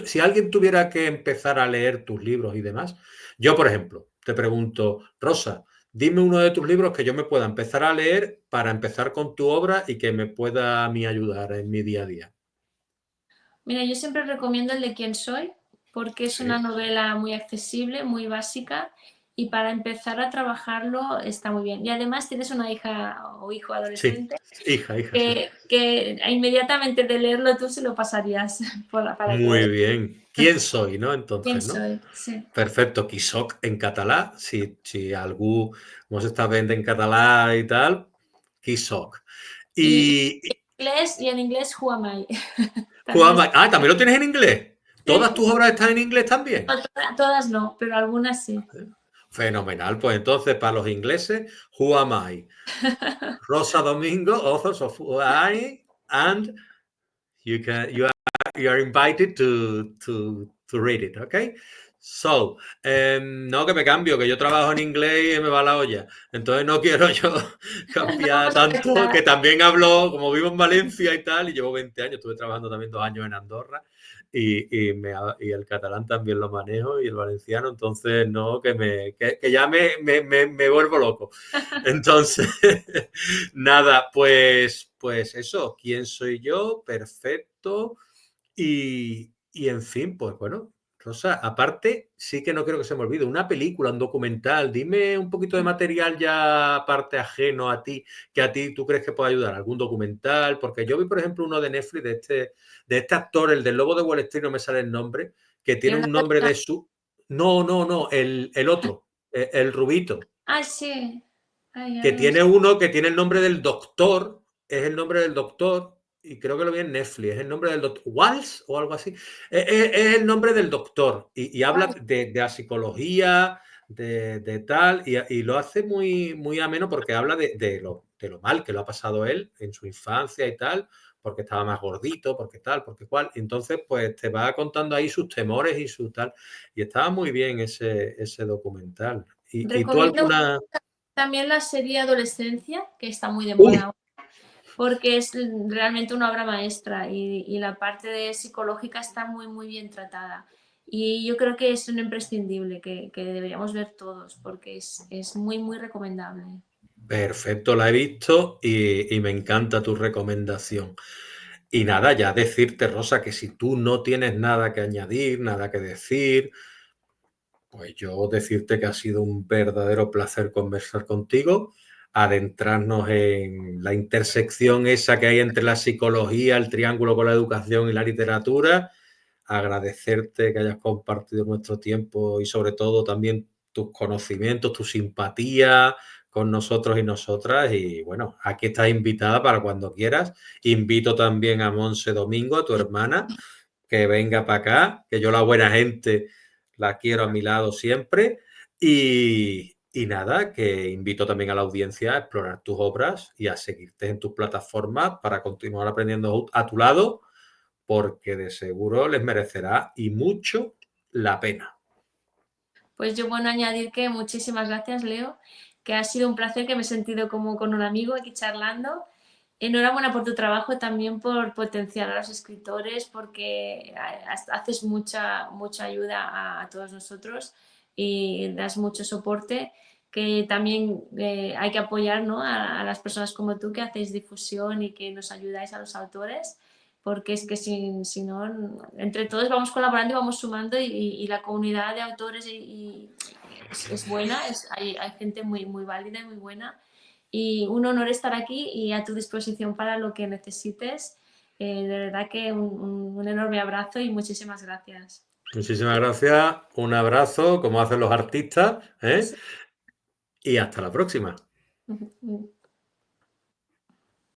si alguien tuviera que empezar a leer tus libros y demás, yo, por ejemplo, te pregunto, Rosa, dime uno de tus libros que yo me pueda empezar a leer para empezar con tu obra y que me pueda a mí ayudar en mi día a día. Mira, yo siempre recomiendo el de Quién soy, porque es una Sí, novela muy accesible, muy básica, y para empezar a trabajarlo está muy bien. Y además tienes una hija o hijo sí, adolescente hija, sí. que inmediatamente de leerlo tú se lo pasarías para que... Muy bien. ¿Quién soy, no? ¿Quién Entonces, ¿no? soy? Sí. Perfecto, qui soc en català, si algú no s'està veient en català y tal, qui soc. Y, Y, y en inglés Who am I? También es... Ah, ¿también lo tienes en inglés? ¿Todas Sí, tus obras están en inglés también? todas no, pero algunas sí. Fenomenal. Pues entonces, para los ingleses, Who am I? Rosa Domingo, authors of Who am I, and you are invited to read it, okay? So, no que me cambio, que yo trabajo en inglés y me va la olla. Entonces no quiero yo No cambiar vamos a tanto, empezar. que también hablo, como vivo en Valencia y tal, y llevo 20 años, estuve trabajando también 2 años en Andorra, y el catalán también lo manejo, y el valenciano, entonces no, que ya me vuelvo loco. Entonces, nada, pues eso, ¿quién soy yo? Perfecto. Y en fin, pues bueno, Rosa, aparte, sí que no quiero que se me olvide, una película, un documental, dime un poquito de material ya aparte ajeno a ti, que a ti tú crees que puede ayudar, algún documental, porque yo vi, por ejemplo, uno de Netflix de este actor, el del Lobo de Wall Street, no me sale el nombre, que tiene un Leonardo nombre de DiCaprio. su... No, no, no, el otro, el rubito, Ah, sí. Ay, que ahora no tiene sé. uno que tiene el nombre del doctor, es el nombre del doctor, y creo que lo vi en Netflix, es el nombre del doctor, Walsh o algo así, es el nombre del doctor, y habla de la psicología, de tal, y lo hace muy, muy ameno porque habla de lo mal que lo ha pasado él en su infancia y tal, porque estaba más gordito, porque tal, porque cual, entonces pues te va contando ahí sus temores y su tal, y estaba muy bien ese documental. ¿Y tú Recomiendo, alguna? También la serie Adolescencia, que está muy de ¡Uy! moda, porque es realmente una obra maestra y la parte de psicológica está muy, muy bien tratada. Y yo creo que es un imprescindible que deberíamos ver todos, porque es muy, muy recomendable. Perfecto, la he visto y me encanta tu recomendación. Y nada, ya decirte, Rosa, que si tú no tienes nada que añadir, nada que decir, pues yo decirte que ha sido un verdadero placer conversar contigo, adentrarnos en la intersección esa que hay entre la psicología, el triángulo con la educación y la literatura, agradecerte que hayas compartido nuestro tiempo y sobre todo también tus conocimientos, tu simpatía con nosotros y nosotras. Y bueno, aquí estás invitada para cuando quieras. Invito también a Monse Domingo, a tu hermana, que venga para acá, que yo la buena gente la quiero a mi lado siempre. Y nada, que invito también a la audiencia a explorar tus obras y a seguirte en tus plataformas para continuar aprendiendo a tu lado, porque de seguro les merecerá y mucho la pena. Pues yo bueno añadir que muchísimas gracias, Leo, que ha sido un placer, que me he sentido como con un amigo aquí charlando. Enhorabuena por tu trabajo, también por potenciar a los escritores, porque haces mucha, mucha ayuda a todos nosotros y das mucho soporte, que también hay que apoyar, ¿no?, a las personas como tú que hacéis difusión y que nos ayudáis a los autores, porque es que si no, entre todos vamos colaborando y vamos sumando y la comunidad de autores es buena, hay gente muy, muy válida y muy buena. Y un honor estar aquí y a tu disposición para lo que necesites. De verdad que un enorme abrazo y muchísimas gracias. Muchísimas gracias, un abrazo, como hacen los artistas, ¿eh? Sí. Y hasta la próxima.